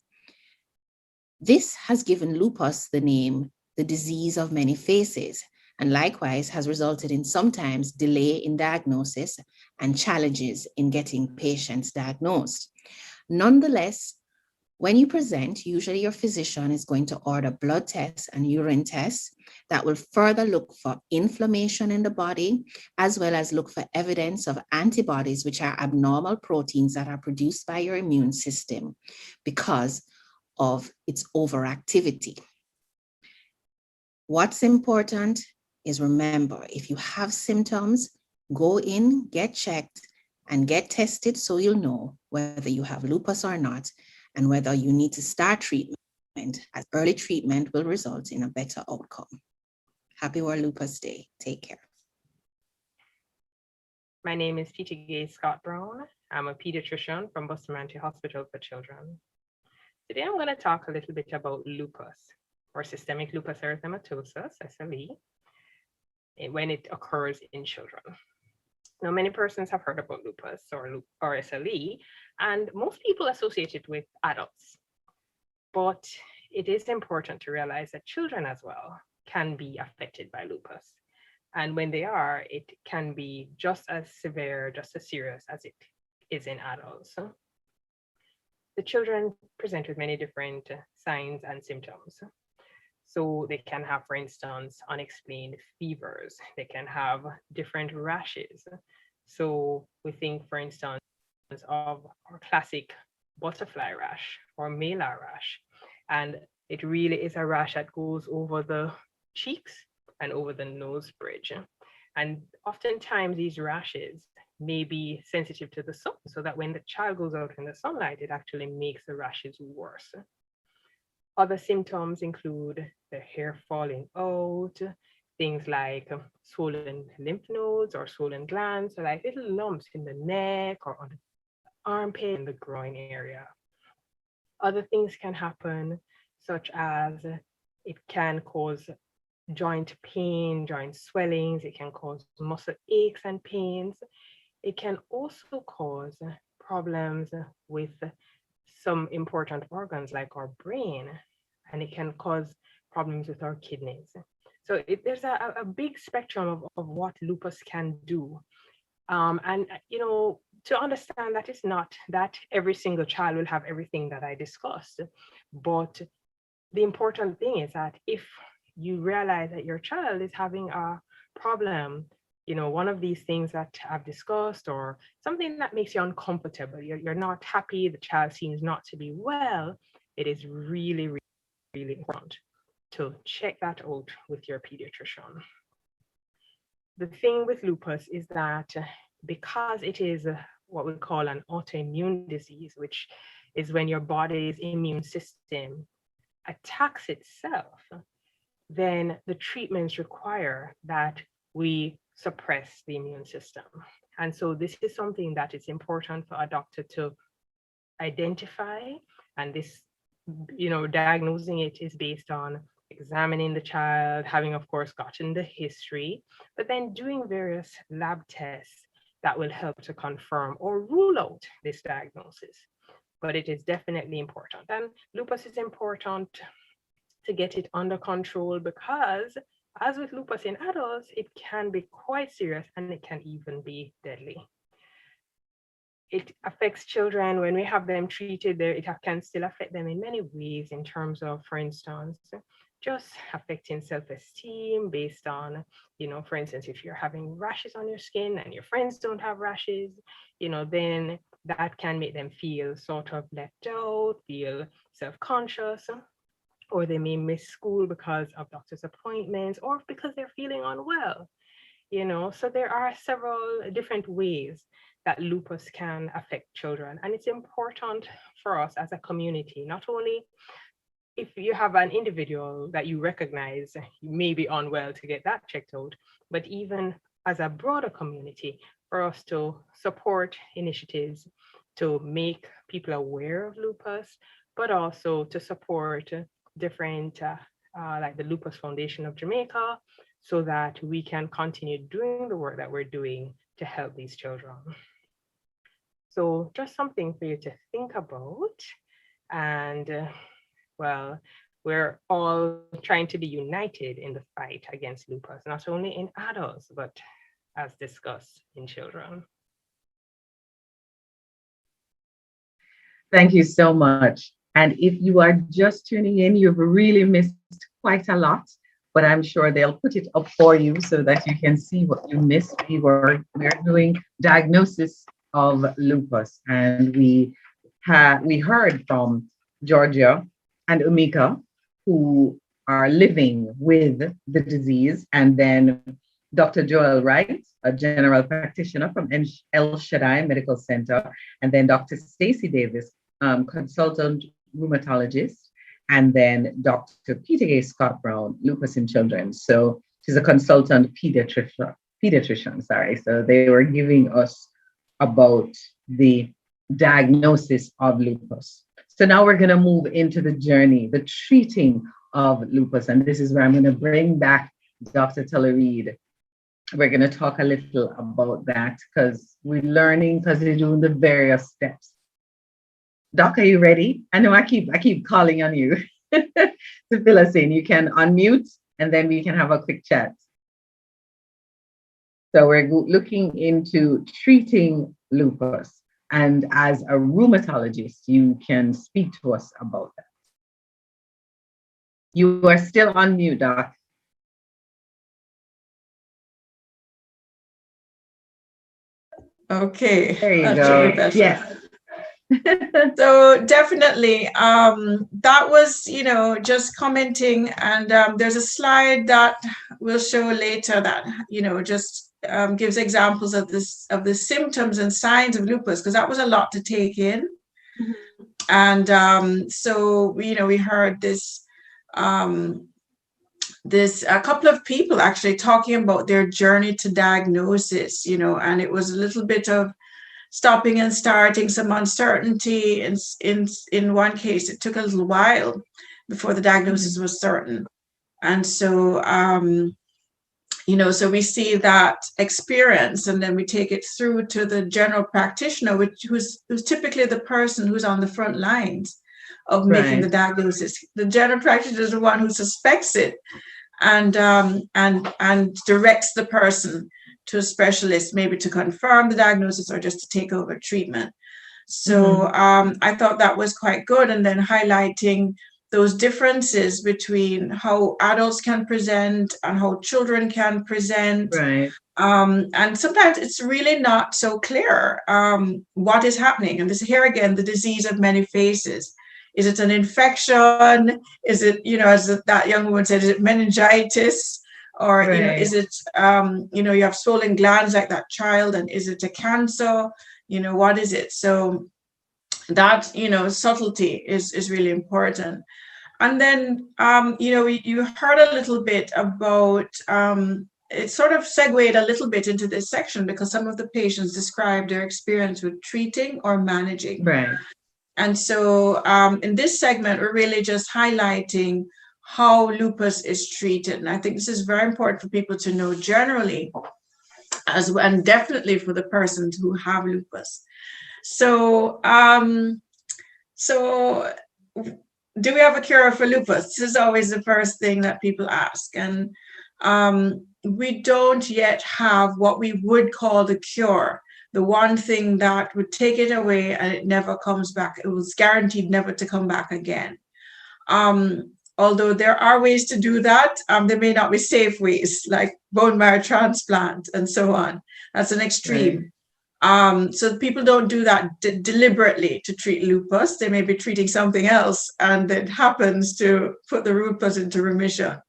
This has given lupus the name, the disease of many faces, and likewise has resulted in sometimes delay in diagnosis and challenges in getting patients diagnosed. Nonetheless, when you present, usually your physician is going to order blood tests and urine tests that will further look for inflammation in the body, as well as look for evidence of antibodies, which are abnormal proteins that are produced by your immune system because of its overactivity. What's important is, remember, if you have symptoms, go in, get checked, and get tested so you'll know whether you have lupus or not, and whether you need to start treatment, as early treatment will result in a better outcome. Happy World Lupus Day. Take care. My name is Peter Gay Scott Brown. I'm a pediatrician from Bustamante Hospital for Children. Today I'm going to talk a little bit about lupus, or systemic lupus erythematosus, SLE, when it occurs in children. Now, many persons have heard about lupus or SLE, and most people associate it with adults. But it is important to realize that children as well can be affected by lupus. And when they are, it can be just as severe, just as serious as it is in adults. The children present with many different signs and symptoms. So they can have, for instance, unexplained fevers. They can have different rashes. So we think, for instance, of our classic butterfly rash or malar rash. And it really is a rash that goes over the cheeks and over the nose bridge. And oftentimes these rashes may be sensitive to the sun, so that when the child goes out in the sunlight, it actually makes the rashes worse. Other symptoms include the hair falling out, things like swollen lymph nodes or swollen glands, so like little lumps in the neck or on the armpit and the groin area. Other things can happen, such as it can cause joint pain, joint swellings, it can cause muscle aches and pains. It can also cause problems with some important organs like our brain, and it can cause problems with our kidneys. So there's a big spectrum of what lupus can do. And, you know, to understand that it's not that every single child will have everything that I discussed, but the important thing is that if you realize that your child is having a problem, you know, one of these things that I've discussed or something that makes you uncomfortable, you're not happy, the child seems not to be well, it is really, really, really important to check that out with your pediatrician. The thing with lupus is that because it is what we call an autoimmune disease, which is when your body's immune system attacks itself, then the treatments require that we suppress the immune system. And so this is something that is important for a doctor to identify. And this, you know, diagnosing it is based on examining the child, having, of course, gotten the history, but then doing various lab tests that will help to confirm or rule out this diagnosis. But it is definitely important. And lupus is important to get it under control because, as with lupus in adults, it can be quite serious and it can even be deadly. It affects children when we have them treated there. It can still affect them in many ways in terms of, for instance, just affecting self-esteem based on, you know, for instance, if you're having rashes on your skin and your friends don't have rashes, you know, then that can make them feel sort of left out, feel self-conscious, or they may miss school because of doctor's appointments or because they're feeling unwell, you know. So there are several different ways that lupus can affect children. And it's important for us as a community, not only if you have an individual that you recognize you may be unwell to get that checked out, but even as a broader community for us to support initiatives to make people aware of lupus, but also to support different, like the Lupus Foundation of Jamaica, so that we can continue doing the work that we're doing to help these children. So just something for you to think about. And well, we're all trying to be united in the fight against lupus, not only in adults, but as discussed in children. Thank you so much. And if you are just tuning in, you've really missed quite a lot, but I'm sure they'll put it up for you so that you can see what you missed. We're doing diagnosis of lupus, and we heard from Georgia and Umika, who are living with the disease, and then Dr. Joel Wright, a general practitioner from El Shaddai Medical Center, and then Dr. Stacy Davis, consultant rheumatologist, and then Dr. Peter A. Scott Brown, lupus in children. So she's a consultant pediatrician, sorry. So they were giving us about the diagnosis of lupus. So now we're going to move into the journey, the treating of lupus. And this is where I'm going to bring back Dr. Teller-Reid. We're going to talk a little about that because we're learning, because we're doing the various steps. Doc, are you ready? I know I keep calling on you to fill us in. You can unmute and then we can have a quick chat. So we're looking into treating lupus. And as a rheumatologist, you can speak to us about that. You are still on mute, Doc. Okay. There you That go. should be better. Yes. So definitely, that was, just commenting, and there's a slide that we'll show later that, just gives examples of the symptoms and signs of lupus, because that was a lot to take in. And so, we heard this, a couple of people actually talking about their journey to diagnosis, and it was a little bit of stopping and starting, some uncertainty. In one case, it took a little while before the diagnosis was certain. And so, so we see that experience, and then we take it through to the general practitioner, who's typically the person who's on the front lines of making the diagnosis. The general practitioner is the one who suspects it and directs the person to a specialist, maybe to confirm the diagnosis or just to take over treatment. So I thought that was quite good. And then highlighting those differences between how adults can present and how children can present. Right. And sometimes it's really not so clear what is happening. And this here again, the disease of many faces. Is it an infection? Is it, as that young woman said, is it meningitis? Or, is it, you have swollen glands like that child, and is it a cancer? What is it? So that, subtlety is really important. And then, you heard a little bit about, it sort of segued a little bit into this section because some of the patients described their experience with treating or managing. Right. And so in this segment, we're really just highlighting how lupus is treated. And I think this is very important for people to know generally, and definitely for the persons who have lupus. So, do we have a cure for lupus? This is always the first thing that people ask. And we don't yet have what we would call the cure. The one thing that would take it away and it never comes back. It was guaranteed never to come back again. Although there are ways to do that, there may not be safe ways like bone marrow transplant and so on. That's an extreme. Right. So people don't do that deliberately to treat lupus. They may be treating something else and it happens to put the lupus into remission. Right.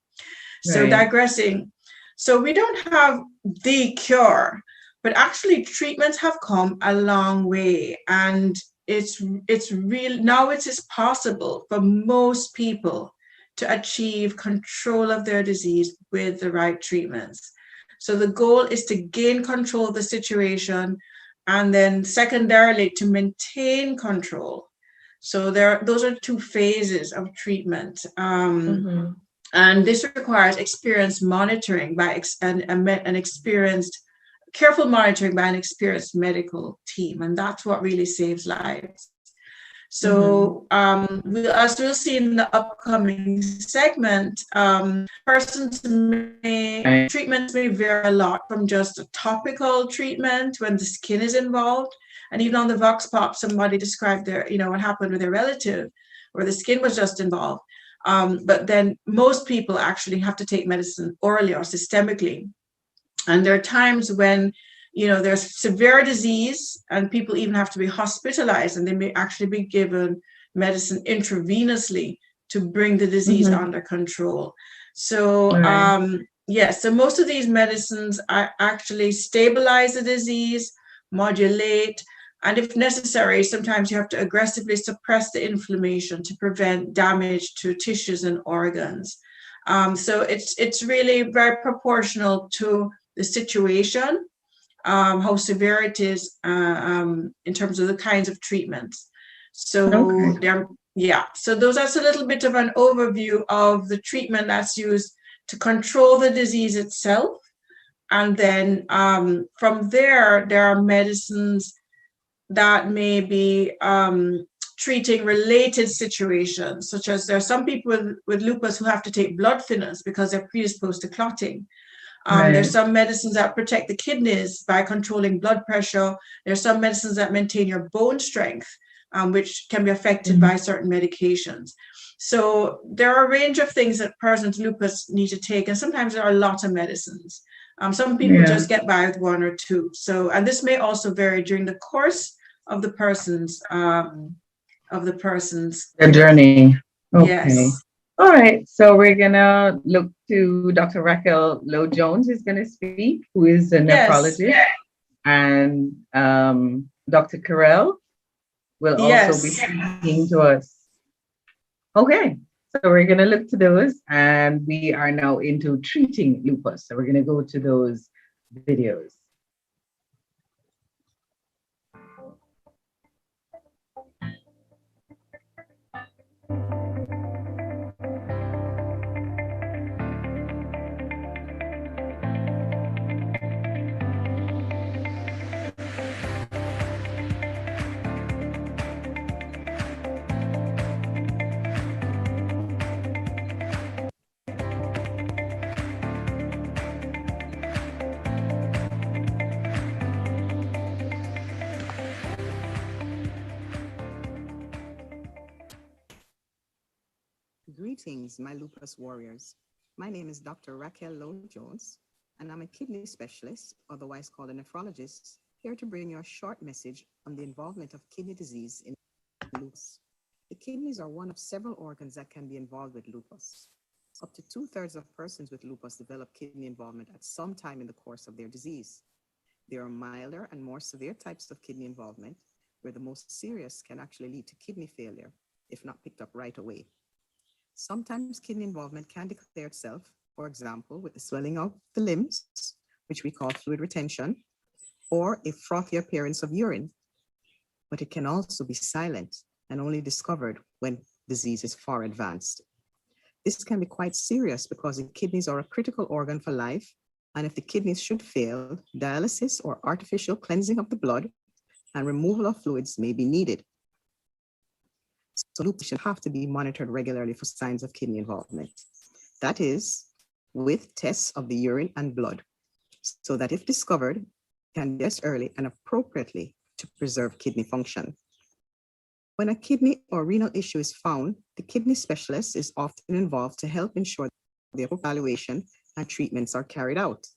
So digressing. So we don't have the cure. But actually, treatments have come a long way, and it's real now. It is possible for most people to achieve control of their disease with the right treatments. So the goal is to gain control of the situation, and then secondarily to maintain control. So those are two phases of treatment, and this requires experienced monitoring by an experienced. Careful monitoring by an experienced medical team, and that's what really saves lives. So as we'll see in the upcoming segment, treatments may vary a lot from just a topical treatment when the skin is involved. And even on the Vox Pop, somebody described their, what happened with their relative where the skin was just involved. But then most people actually have to take medicine orally or systemically. And there are times when, there's severe disease and people even have to be hospitalized, and they may actually be given medicine intravenously to bring the disease under control. So, so most of these medicines actually stabilize the disease, modulate, and if necessary, sometimes you have to aggressively suppress the inflammation to prevent damage to tissues and organs. So it's really very proportional to the situation, how severe it is in terms of the kinds of treatments. So so that's a little bit of an overview of the treatment that's used to control the disease itself. And then from there are medicines that may be treating related situations, such as there are some people with lupus who have to take blood thinners because they're predisposed to clotting. There's some medicines that protect the kidneys by controlling blood pressure. There's some medicines that maintain your bone strength, which can be affected by certain medications. So there are a range of things that persons with lupus need to take, and sometimes there are a lot of medicines. Some people just get by with one or two. So, and this may also vary during the course of the person's their journey. Okay. Yes. All right. So we're gonna look to Dr. Raquel Lowe Jones is gonna speak, who is a nephrologist, and Dr. Carell will also be speaking to us. Okay. So we're gonna look to those, and we are now into treating lupus. So we're gonna go to those videos. Greetings, my lupus warriors. My name is Dr. Raquel Lowe Jones, and I'm a kidney specialist, otherwise called a nephrologist, here to bring you a short message on the involvement of kidney disease in lupus. The kidneys are one of several organs that can be involved with lupus. Up to 2/3 of persons with lupus develop kidney involvement at some time in the course of their disease. There are milder and more severe types of kidney involvement, where the most serious can actually lead to kidney failure if not picked up right away. Sometimes kidney involvement can declare itself, for example, with the swelling of the limbs, which we call fluid retention, or a frothy appearance of urine. But it can also be silent and only discovered when disease is far advanced. This can be quite serious because the kidneys are a critical organ for life, and if the kidneys should fail, dialysis or artificial cleansing of the blood and removal of fluids may be needed. So lupus should have to be monitored regularly for signs of kidney involvement. That is, with tests of the urine and blood, so that if discovered, can be assessed early and appropriately to preserve kidney function. When a kidney or renal issue is found, the kidney specialist is often involved to help ensure the evaluation and treatments are carried out.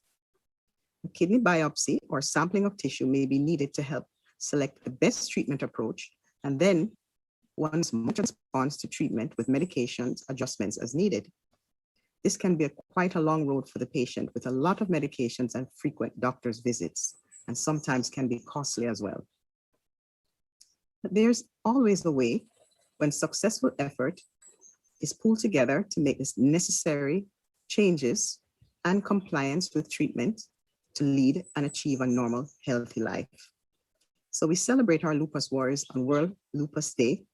A kidney biopsy or sampling of tissue may be needed to help select the best treatment approach, and then one's response to treatment with medications adjustments as needed. This can be quite a long road for the patient with a lot of medications and frequent doctor's visits, and sometimes can be costly as well. But there's always a way when successful effort is pulled together to make this necessary changes and compliance with treatment to lead and achieve a normal, healthy life. So we celebrate our lupus warriors on World Lupus Day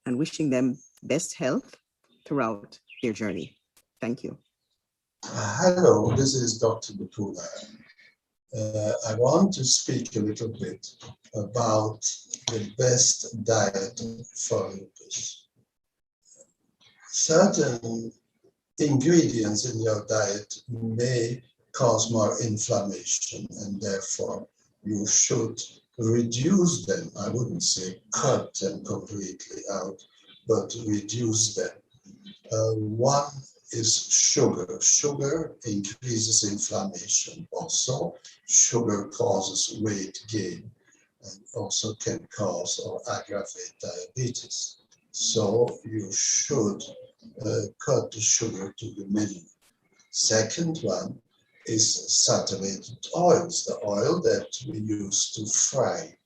and wishing them best health throughout their journey. Thank you. Hello, this is Dr. Butula. I want to speak a little bit about the best diet for lupus. Certain ingredients in your diet may cause more inflammation, and therefore you should reduce them. I wouldn't say cut them completely out, but reduce them. One is sugar. Sugar increases inflammation. Also, sugar causes weight gain and also can cause or aggravate diabetes. So you should cut the sugar to the minimum. Second one is saturated oils, the oil that we use to fry.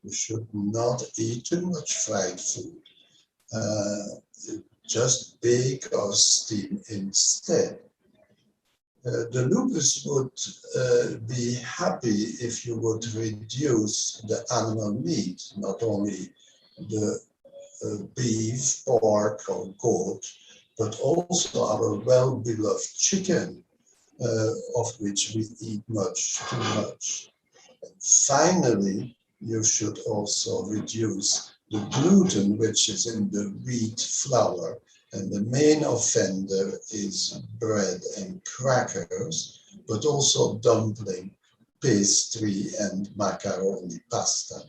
You should not eat too much fried food. Just bake or steam instead. The lupus would be happy if you would reduce the animal meat, not only the beef, pork, or goat, but also our well-beloved chicken, of which we eat much too much. And finally, you should also reduce the gluten which is in the wheat flour And the main offender is bread and crackers, but also dumpling, pastry, and macaroni pasta.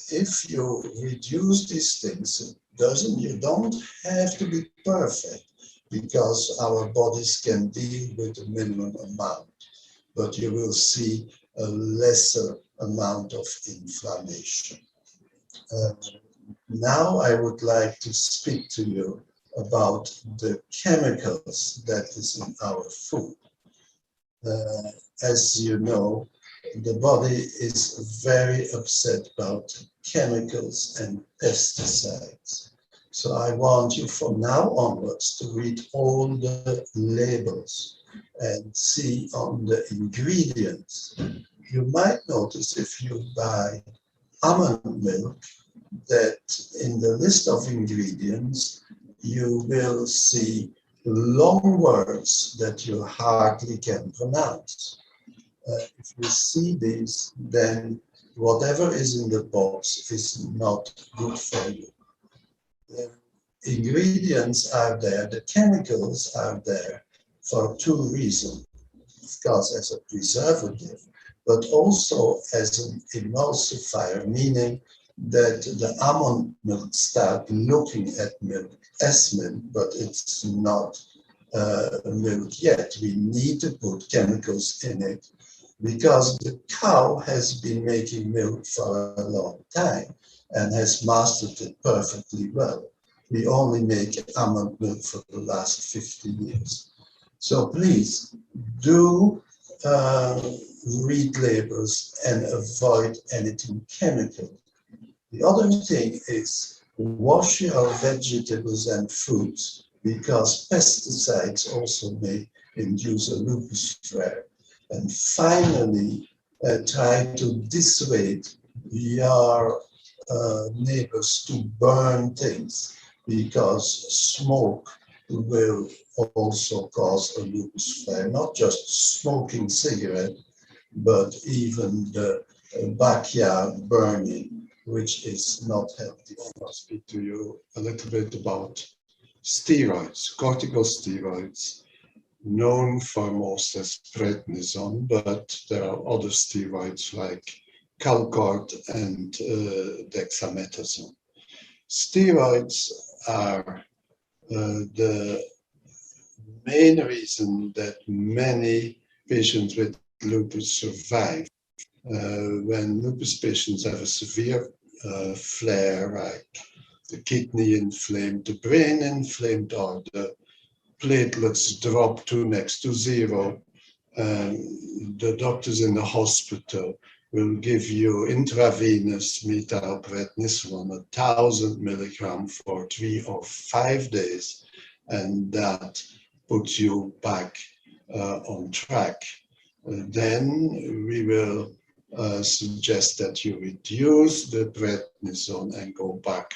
If you reduce these things, you don't have to be perfect, because our bodies can deal with a minimum amount, but you will see a lesser amount of inflammation. Now I would like to speak to you about the chemicals that is in our food. As you know, the body is very upset about chemicals and pesticides. So I want you from now onwards to read all the labels and see on the ingredients. You might notice if you buy almond milk that in the list of ingredients, you will see long words that you hardly can pronounce. If you see these, then whatever is in the box is not good for you. The ingredients are there, the chemicals are there for two reasons. Of course, as a preservative, but also as an emulsifier, meaning that the almond milk start looking at milk as milk, but it's not milk yet. We need to put chemicals in it because the cow has been making milk for a long time and has mastered it perfectly well. We only make almond milk for the last 50 years. So please do read labels and avoid anything chemical. The other thing is wash your vegetables and fruits, because pesticides also may induce a lupus flare. And finally, try to dissuade your neighbors to burn things, because smoke will also cause a lupus flare, not just smoking cigarette, but even the backyard burning, which is not healthy. I'll speak to you a little bit about steroids, corticosteroids, known for most as prednisone, but there are other steroids like Calcort and dexamethasone. Steroids are the main reason that many patients with lupus survive. When lupus patients have a severe flare, like the kidney inflamed, the brain inflamed, or the platelets drop to next to zero, the doctors in the hospital will give you intravenous methylprednisolone, 1,000 milligrams for 3 or 5 days, and that puts you back on track. Then we will suggest that you reduce the prednisone and go back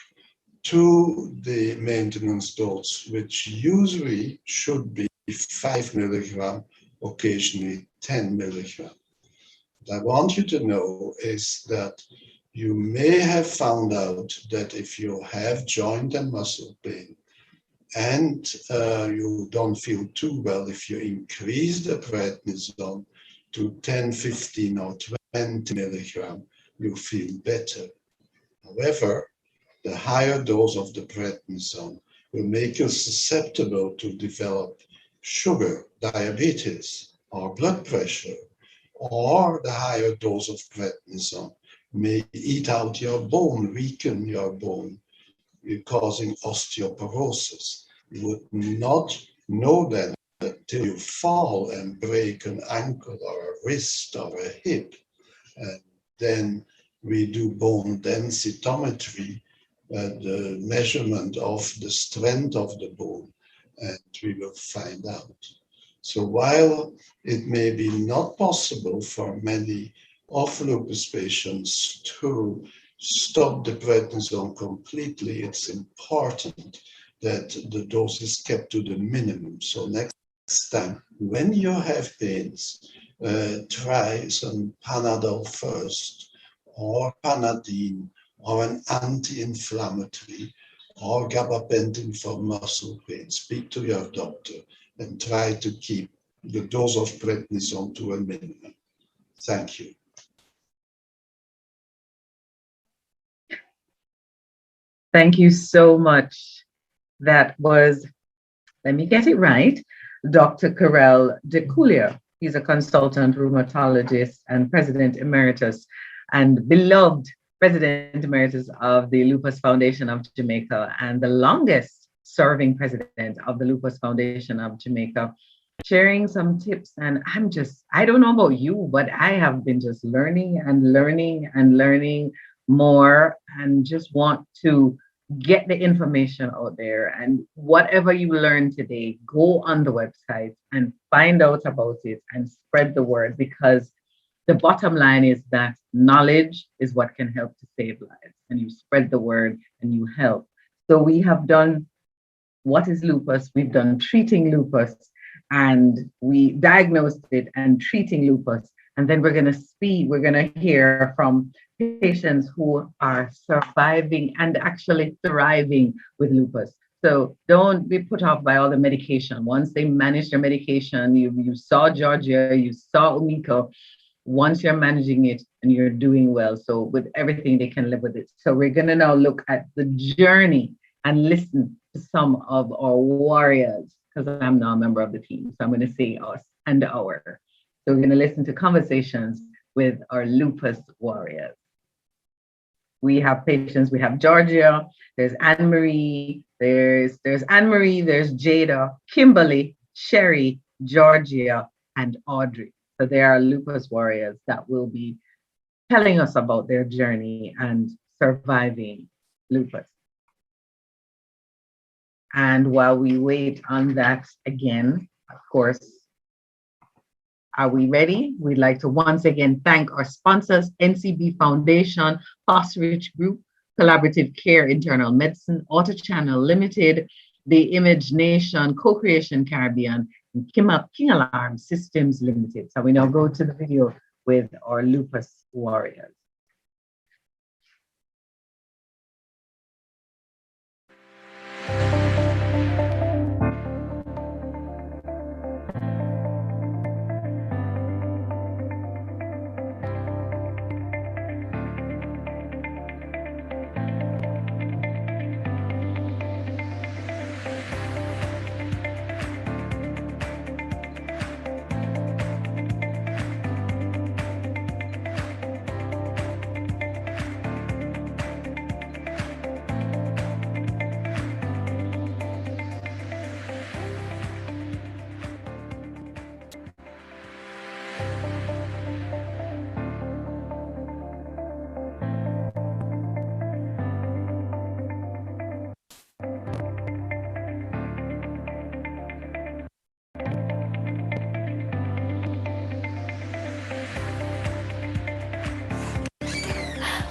to the maintenance dose, which usually should be 5 milligrams, occasionally 10 milligrams. What I want you to know is that you may have found out that if you have joint and muscle pain and you don't feel too well, if you increase the prednisone to 10, 15, or 20 milligrams, you feel better. However, the higher dose of the prednisone will make you susceptible to develop sugar, diabetes, or blood pressure, or the higher dose of prednisone may eat out your bone, weaken your bone, causing osteoporosis. You would not know that until you fall and break an ankle or a wrist or a hip. And then we do bone densitometry, the measurement of the strength of the bone, and we will find out. So while it may be not possible for many of lupus patients to stop the prednisone completely, it's important that the dose is kept to the minimum. So next time, when you have pains, try some Panadol first, or Panadine, or an anti-inflammatory, or gabapentin for muscle pain, speak to your doctor and try to keep the dose of prednisone to a minimum. Thank you. Thank you so much. That was, let me get it right, Dr. Karel de Coulier. He's a consultant rheumatologist and president emeritus and beloved president emeritus of the Lupus Foundation of Jamaica and the longest serving president of the Lupus Foundation of Jamaica, sharing some tips. And I don't know about you, but I have been just learning and learning and learning more and just want to get the information out there. And whatever you learn today, go on the website and find out about it and spread the word, because the bottom line is that knowledge is what can help to save lives, and you spread the word and you help. So we have done what is lupus, we've done treating lupus, and we diagnosed it and treating lupus. And then we're going to hear from patients who are surviving and actually thriving with lupus. So don't be put off by all the medication. Once they manage their medication, you saw Georgia, you saw Umiko, once you're managing it and you're doing well. So with everything, they can live with it. So we're going to now look at the journey and listen to some of our warriors, because I'm now a member of the team. So I'm going to say us and our. So we're going to listen to conversations with our lupus warriors. We have patients, we have Georgia, there's Anne-Marie, there's Anne-Marie, there's Jada, Kimberly, Sherry, Georgia, and Audrey. So they are lupus warriors that will be telling us about their journey and surviving lupus. And while we wait on that again, of course, are we ready? We'd like to once again thank our sponsors, NCB Foundation, Fosterich Group, Collaborative Care Internal Medicine, Auto Channel Limited, the Image Nation, Co-Creation Caribbean, and King Alarm Systems Limited. So we now go to the video with our lupus warriors.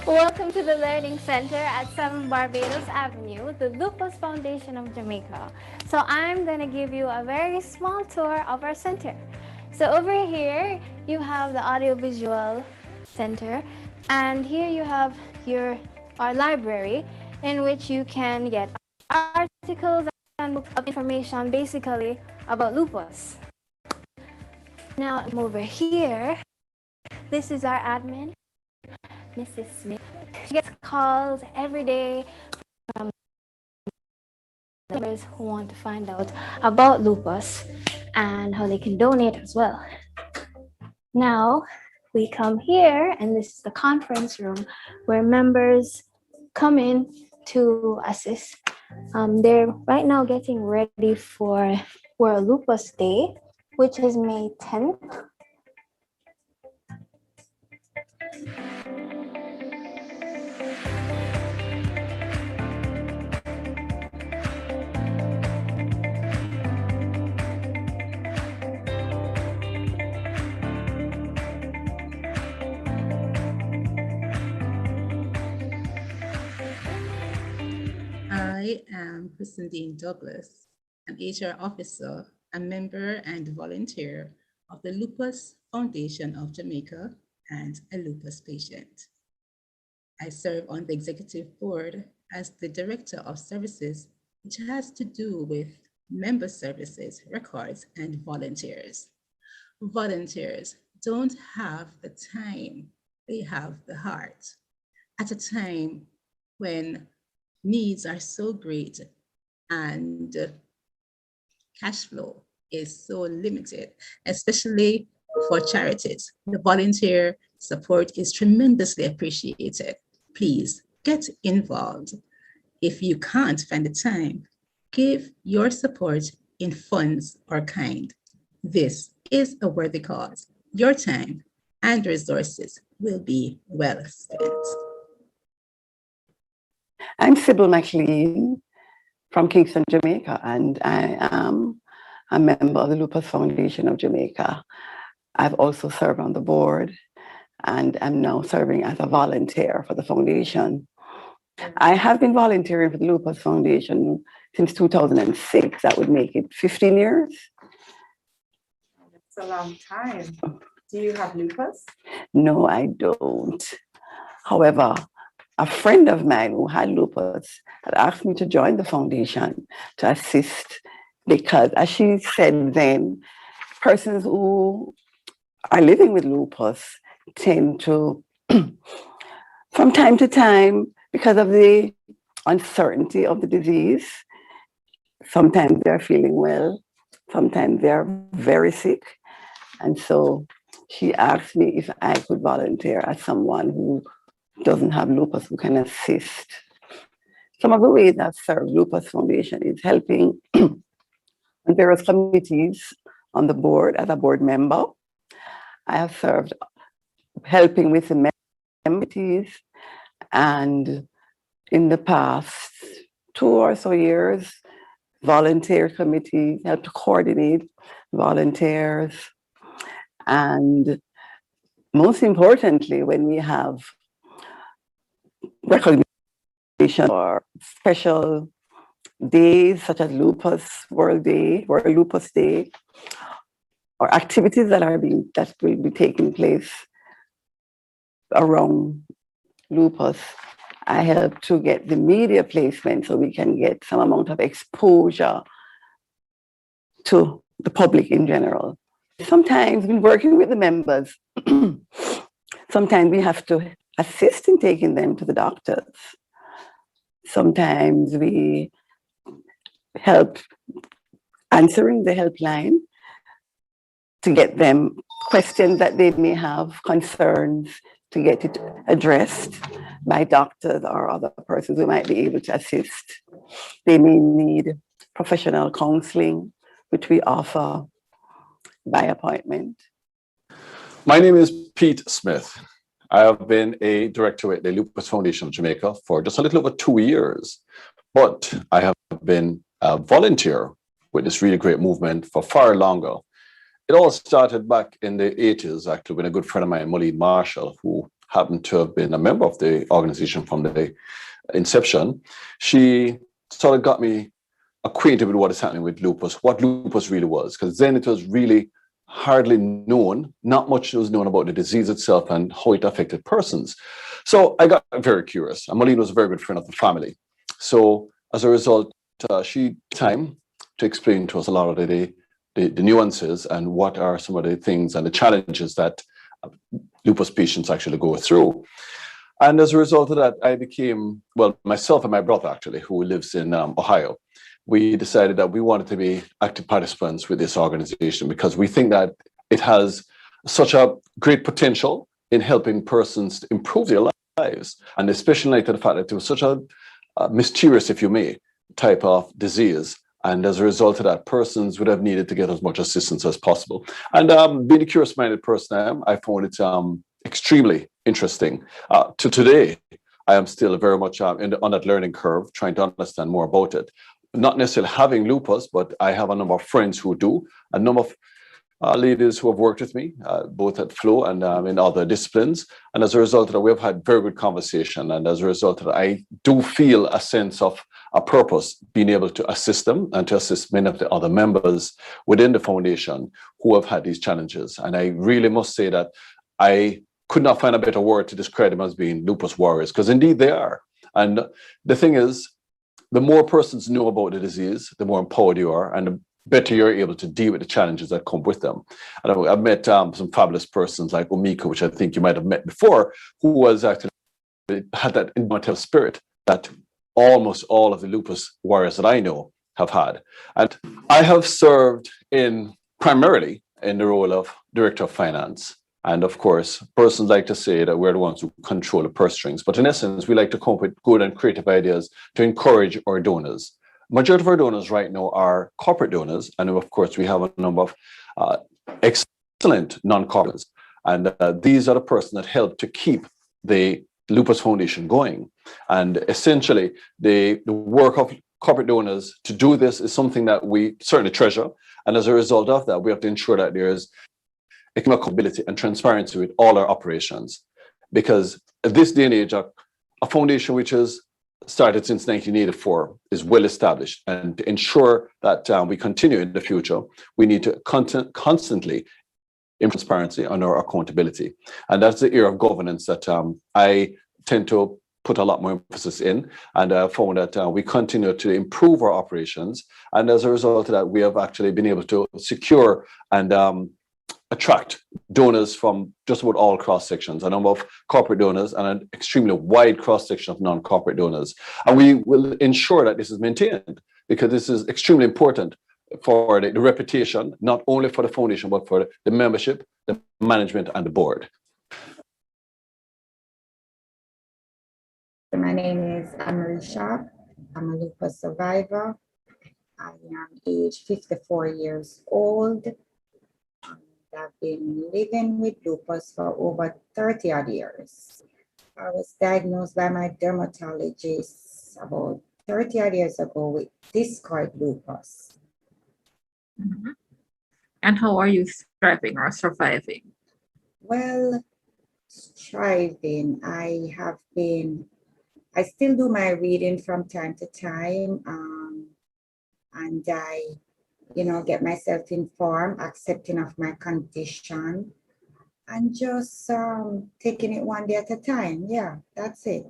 Welcome to the Learning Center at 7 Barbados Avenue, the Lupus Foundation of Jamaica. So I'm going to give you a very small tour of our center. So over here, you have the audiovisual center, and here you have our library, in which you can get articles and books of information basically about lupus. Now over here, this is our admin, Mrs. Smith. She gets calls every day from members who want to find out about lupus and how they can donate as well. Now we come here, and this is the conference room where members come in to assist. They're right now getting ready for World Lupus Day, which is May 10th. I am Christine Douglas, an HR officer, a member and volunteer of the Lupus Foundation of Jamaica, and a lupus patient. I serve on the executive board as the Director of Services, which has to do with member services, records, and volunteers. Volunteers don't have the time, they have the heart. At a time when needs are so great and cash flow is so limited, especially for charities. The volunteer support is tremendously appreciated. Please get involved. If you can't find the time, give your support in funds or kind. This is a worthy cause. Your time and resources will be well spent. I'm Sybil McLean from Kingston, Jamaica, and I am a member of the Lupus Foundation of Jamaica. I've also served on the board and I'm now serving as a volunteer for the foundation. I have been volunteering for the Lupus Foundation since 2006. That would make it 15 years. That's a long time. Do you have lupus? No, I don't. However, a friend of mine who had lupus had asked me to join the foundation to assist because, as she said then, persons who are living with lupus tend to, from time to time, because of the uncertainty of the disease, sometimes they're feeling well, sometimes they're very sick. And so she asked me if I could volunteer as someone who doesn't have lupus, who can assist. Some of the ways I've served Lupus Foundation is helping on various committees on the board as a board member. I have served helping with the committees, and in the past 2 or so years, volunteer committees, help to coordinate volunteers. And most importantly, when we have recognition or special days such as Lupus World Day, World Lupus Day, or activities that will be taking place around lupus, I help to get the media placement so we can get some amount of exposure to the public in general. Sometimes when working with the members, sometimes we have to assist in taking them to the doctors. Sometimes we help answering the helpline to get them questions that they may have, concerns, to get it addressed by doctors or other persons who might be able to assist. They may need professional counseling, which we offer by appointment. My name is Pete Smith. I have been a director at the Lupus Foundation of Jamaica for just a little over 2 years, but I have been a volunteer with this really great movement for far longer. It all started back in the 80s, actually, when a good friend of mine, Maureen Marshall, who happened to have been a member of the organization from the inception, she sort of got me acquainted with what is happening with lupus, what lupus really was, because then it was really hardly known, not much was known about the disease itself and how it affected persons. So I got very curious, and Maureen was a very good friend of the family. So as a result, she took time to explain to us a lot of the nuances and what are some of the things and the challenges that lupus patients actually go through. And as a result of that, I became, well, myself and my brother actually, who lives in Ohio, we decided that we wanted to be active participants with this organization because we think that it has such a great potential in helping persons to improve their lives, and especially like the fact that it was such a mysterious, if you may, type of disease. And as a result of that, persons would have needed to get as much assistance as possible. And being a curious-minded person, I found it extremely interesting. To today, I am still very much on that learning curve, trying to understand more about it. Not necessarily having lupus, but I have a number of friends who do, a number of ladies who have worked with me, both at Flow and in other disciplines. And as a result of that, we've had very good conversation. And as a result of that, I do feel a sense of a purpose, being able to assist them and to assist many of the other members within the foundation who have had these challenges. And I really must say that I could not find a better word to describe them as being lupus warriors, because indeed they are. And the thing is, the more persons know about the disease, the more empowered you are, and the better you're able to deal with the challenges that come with them. And I've met some fabulous persons like Omika, which I think you might have met before, who was actually had that indomitable spirit that almost all of the lupus warriors that I know have had. And I have served primarily in the role of Director of Finance. And of course, persons like to say that we're the ones who control the purse strings. But in essence, we like to come up with good and creative ideas to encourage our donors. Majority of our donors right now are corporate donors. And of course, we have a number of excellent non-corporates. And these are the persons that help to keep the Lupus Foundation going. And essentially, the work of corporate donors to do this is something that we certainly treasure. And as a result of that, we have to ensure that there's accountability and transparency with all our operations. Because at this day and age, a foundation which has started since 1984 is well established. And to ensure that we continue in the future, we need to constantly improve transparency and our accountability. And that's the area of governance that I tend to put a lot more emphasis in. And I found that we continue to improve our operations. And as a result of that, we have actually been able to secure and attract donors from just about all cross sections, a number of corporate donors and an extremely wide cross section of non-corporate donors. And we will ensure that this is maintained, because this is extremely important for the reputation, not only for the foundation, but for the membership, the management, and the board. My name is Anne-Marie Sharp. I'm a lupus survivor. I am age 54 years old. I've been living with lupus for over 30 odd years. I was diagnosed by my dermatologist about 30 odd years ago with discoid lupus. Mm-hmm. And how are you thriving or surviving? Well, striving. I still do my reading from time to time, and I get myself informed, accepting of my condition, and just taking it one day at a time. Yeah, that's it.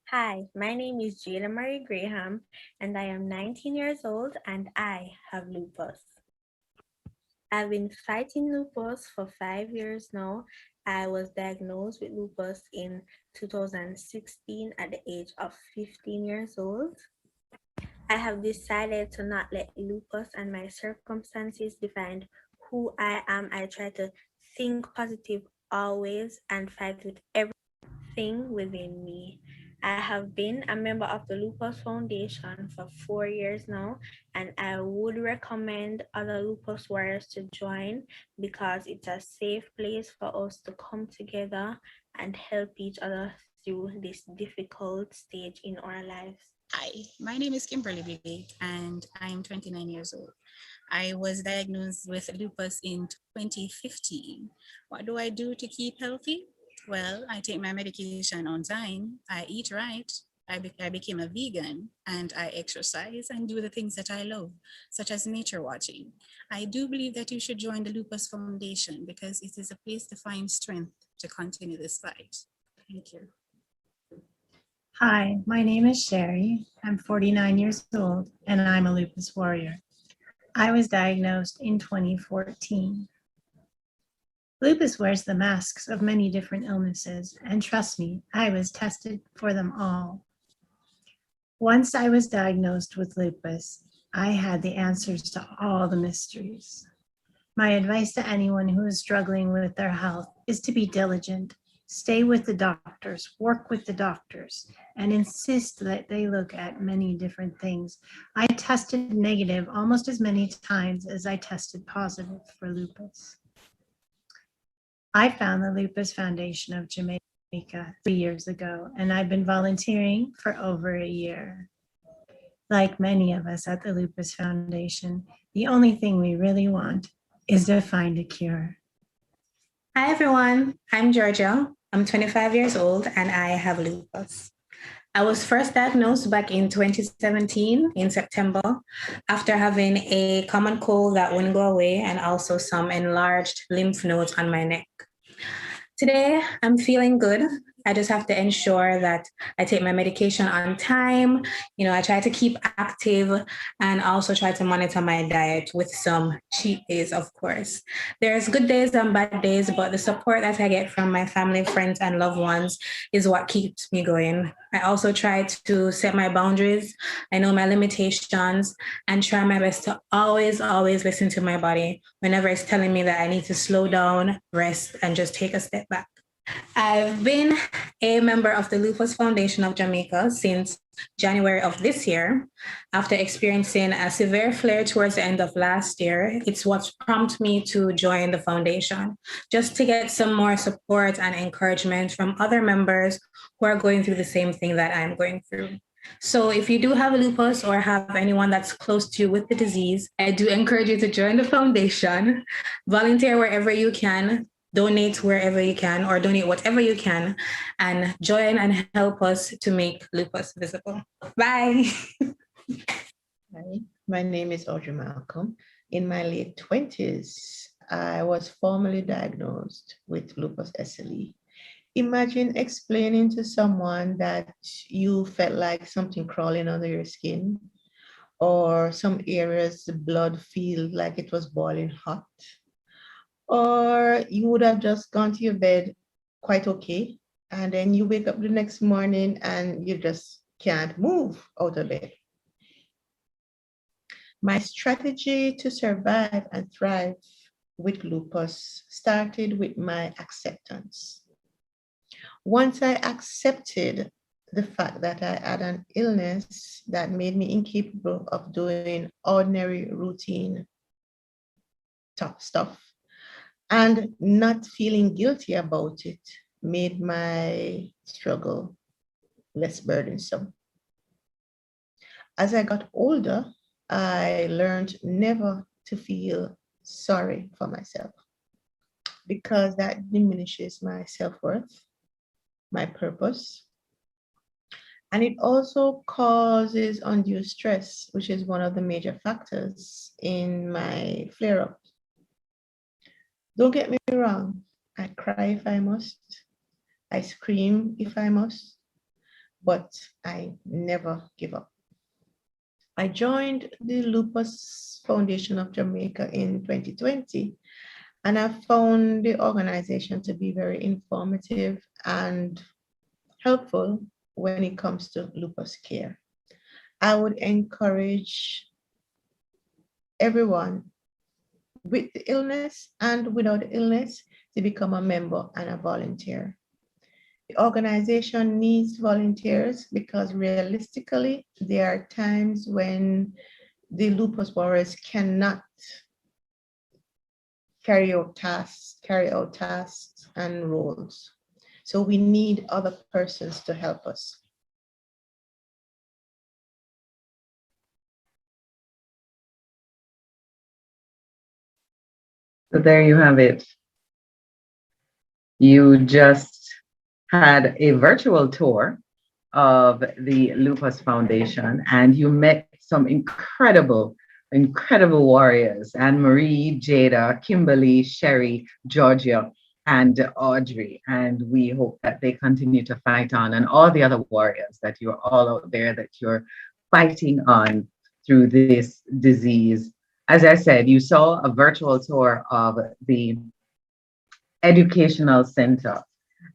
Hi, my name is Jada Marie Graham, and I am 19 years old, and I have lupus. I've been fighting lupus for 5 years now. I was diagnosed with lupus in 2016 at the age of 15 years old. I have decided to not let lupus and my circumstances define who I am. I try to think positive always and fight with everything within me. I have been a member of the Lupus Foundation for 4 years now, and I would recommend other lupus warriors to join, because it's a safe place for us to come together and help each other through this difficult stage in our lives. Hi, my name is Kimberly Biggie, and I'm 29 years old. I was diagnosed with lupus in 2015. What do I do to keep healthy? Well, I take my medication on time, I eat right, I became a vegan, and I exercise and do the things that I love, such as nature watching. I do believe that you should join the Lupus Foundation, because it is a place to find strength to continue this fight. Thank you. Hi, my name is Sherry. I'm 49 years old, and I'm a lupus warrior. I was diagnosed in 2014. Lupus wears the masks of many different illnesses, and trust me, I was tested for them all. Once I was diagnosed with lupus, I had the answers to all the mysteries. My advice to anyone who is struggling with their health is to be diligent, stay with the doctors, work with the doctors, and insist that they look at many different things. I tested negative almost as many times as I tested positive for lupus. I found the Lupus Foundation of Jamaica 3 years ago, and I've been volunteering for over a year. Like many of us at the Lupus Foundation, the only thing we really want is to find a cure. Hi everyone, I'm Georgia. I'm 25 years old and I have lupus. I was first diagnosed back in 2017 in September after having a common cold that wouldn't go away and also some enlarged lymph nodes on my neck. Today, I'm feeling good. I just have to ensure that I take my medication on time. You know, I try to keep active and also try to monitor my diet with some cheat days, of course. There's good days and bad days, but the support that I get from my family, friends, and loved ones is what keeps me going. I also try to set my boundaries. I know my limitations and try my best to always listen to my body whenever it's telling me that I need to slow down, rest, and just take a step back. I've been a member of the Lupus Foundation of Jamaica since January of this year. After experiencing a severe flare towards the end of last year, it's what prompted me to join the foundation, just to get some more support and encouragement from other members who are going through the same thing that I'm going through. So if you do have lupus or have anyone that's close to you with the disease, I do encourage you to join the foundation, volunteer wherever you can, donate wherever you can, or donate whatever you can, and join and help us to make lupus visible. Bye. Hi, my name is Audrey Malcolm. In my late 20s, I was formally diagnosed with lupus SLE. Imagine explaining to someone that you felt like something crawling under your skin, or some areas the blood feel like it was boiling hot, or you would have just gone to your bed quite okay, and then you wake up the next morning and you just can't move out of bed. My strategy to survive and thrive with lupus started with my acceptance. Once I accepted the fact that I had an illness that made me incapable of doing ordinary routine tough stuff, and not feeling guilty about it made my struggle less burdensome. As I got older, I learned never to feel sorry for myself, because that diminishes my self-worth, my purpose, and it also causes undue stress, which is one of the major factors in my flare-up. Don't get me wrong, I cry if I must, I scream if I must, but I never give up. I joined the Lupus Foundation of Jamaica in 2020, and I found the organization to be very informative and helpful when it comes to lupus care. I would encourage everyone with the illness and without the illness to become a member and a volunteer. The organization needs volunteers because realistically, there are times when the lupus warriors cannot carry out tasks and roles. So we need other persons to help us. So there you have it. You just had a virtual tour of the Lupus Foundation, and you met some incredible warriors: Anne Marie, Jada, Kimberly, Sherry, Georgia, and Audrey. And we hope that they continue to fight on, and all the other warriors that you're all out there, that you're fighting on through this disease. As I said, you saw a virtual tour of the Educational Center,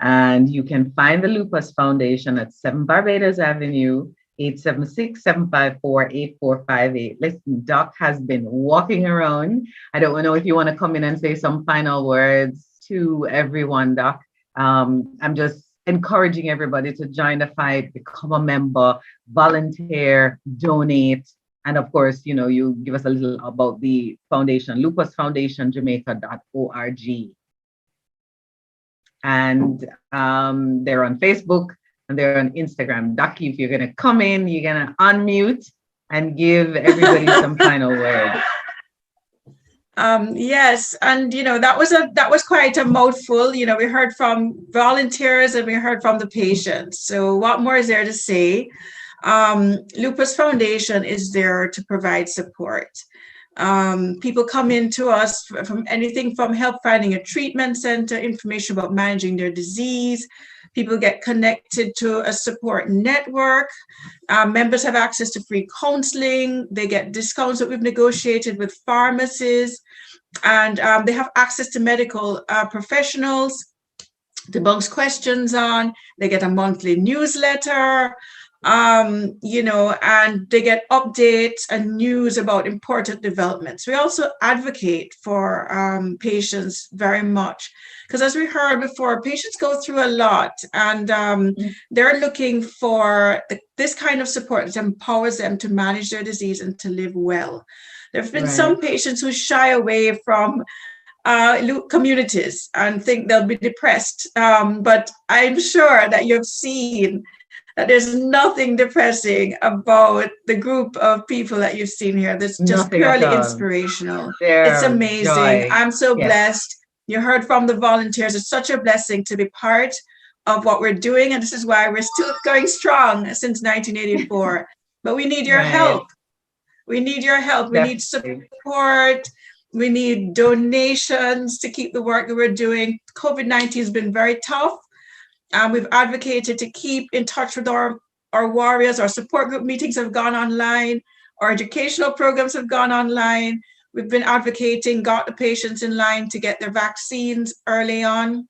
and you can find the Lupus Foundation at 7 Barbados Avenue, 876-754-8458. Listen, Doc has been walking around. I don't know if you want to come in and say some final words to everyone, Doc. I'm just encouraging everybody to join the fight, become a member, volunteer, donate. And of course, you know, you give us a little about the foundation, lupusfoundationjamaica.org. And they're on Facebook and they're on Instagram. Ducky, if you're going to come in, you're going to unmute and give everybody some final words. Yes, and you know, that was quite a mouthful. You know, we heard from volunteers and we heard from the patients. So what more is there to say? Lupus Foundation is there to provide support. People come in to us from anything from help finding a treatment center, information about managing their disease. People get connected to a support network. Members have access to free counseling. They get discounts that we've negotiated with pharmacies, and they have access to medical professionals to bounce questions on. They get a monthly newsletter, you know, and they get updates and news about important developments. We also advocate for patients very much, because as we heard before, patients go through a lot, and they're looking for this kind of support that empowers them to manage their disease and to live well. There have been some patients who shy away from communities and think they'll be depressed. But I'm sure that you've seen that there's nothing depressing about the group of people that you've seen here. That's just Nothing at purely all. inspirational. They're It's amazing. joy. I'm so Yes. blessed. You heard from the volunteers. It's such a blessing to be part of what we're doing. And this is why we're still going strong since 1984. But we need your help. We need your help. We need support. We need donations to keep the work that we're doing. COVID-19 has been very tough. We've advocated to keep in touch with our warriors. Our support group meetings have gone online. Our educational programs have gone online. We've been advocating, got the patients in line to get their vaccines early on.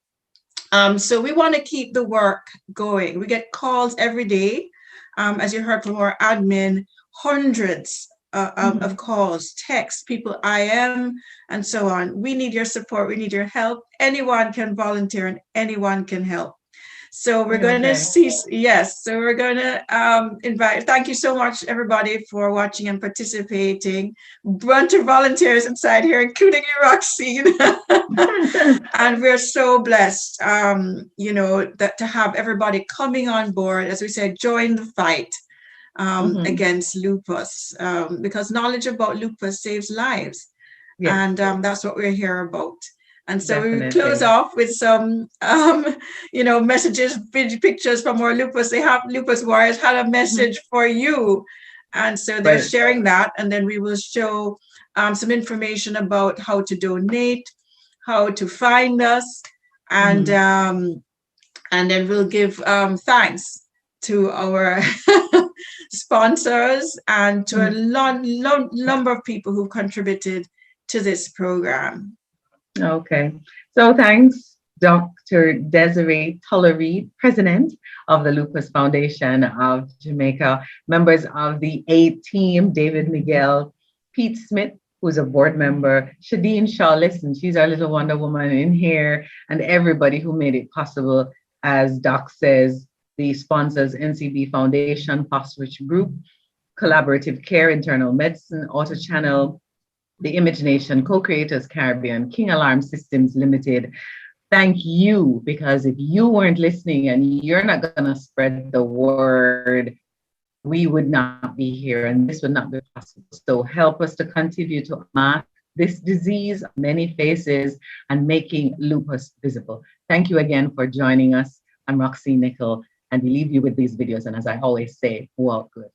So we want to keep the work going. We get calls every day, as you heard from our admin, hundreds of calls, texts, people IM, and so on. We need your support. We need your help. Anyone can volunteer and anyone can help. So we're going to see, yes, so we're going to invite, thank you so much, everybody, for watching and participating. Bunch of volunteers inside here, including you, Roxine. And we're so blessed, you know, that to have everybody coming on board, as we said, join the fight against lupus, because knowledge about lupus saves lives. Yes. And that's what we're here about. And so we Definitely. close off with some, you know, messages, pictures from our lupus. They have Lupus Warriors had a message for you. And so they're sharing that. And then we will show some information about how to donate, how to find us. And then we'll give thanks to our sponsors and to a number of people who contributed to this program. Okay, so thanks, Dr. Desiree Tullery, President of the Lupus Foundation of Jamaica, members of the A team, David Miguel, Pete Smith, who's a board member, Shadeen Shaw, listen, she's our little Wonder Woman in here, and everybody who made it possible, as Doc says, the sponsors, NCB Foundation, Postwich Group, Collaborative Care, Internal Medicine, Auto Channel, the Image Nation, Co-Creators Caribbean, King Alarm Systems Limited. Thank you, because if you weren't listening and you're not going to spread the word, we would not be here and this would not be possible. So help us to continue to mask this disease, many faces, and making lupus visible. Thank you again for joining us. I'm Roxy Nickel, and we leave you with these videos. And as I always say, walk good.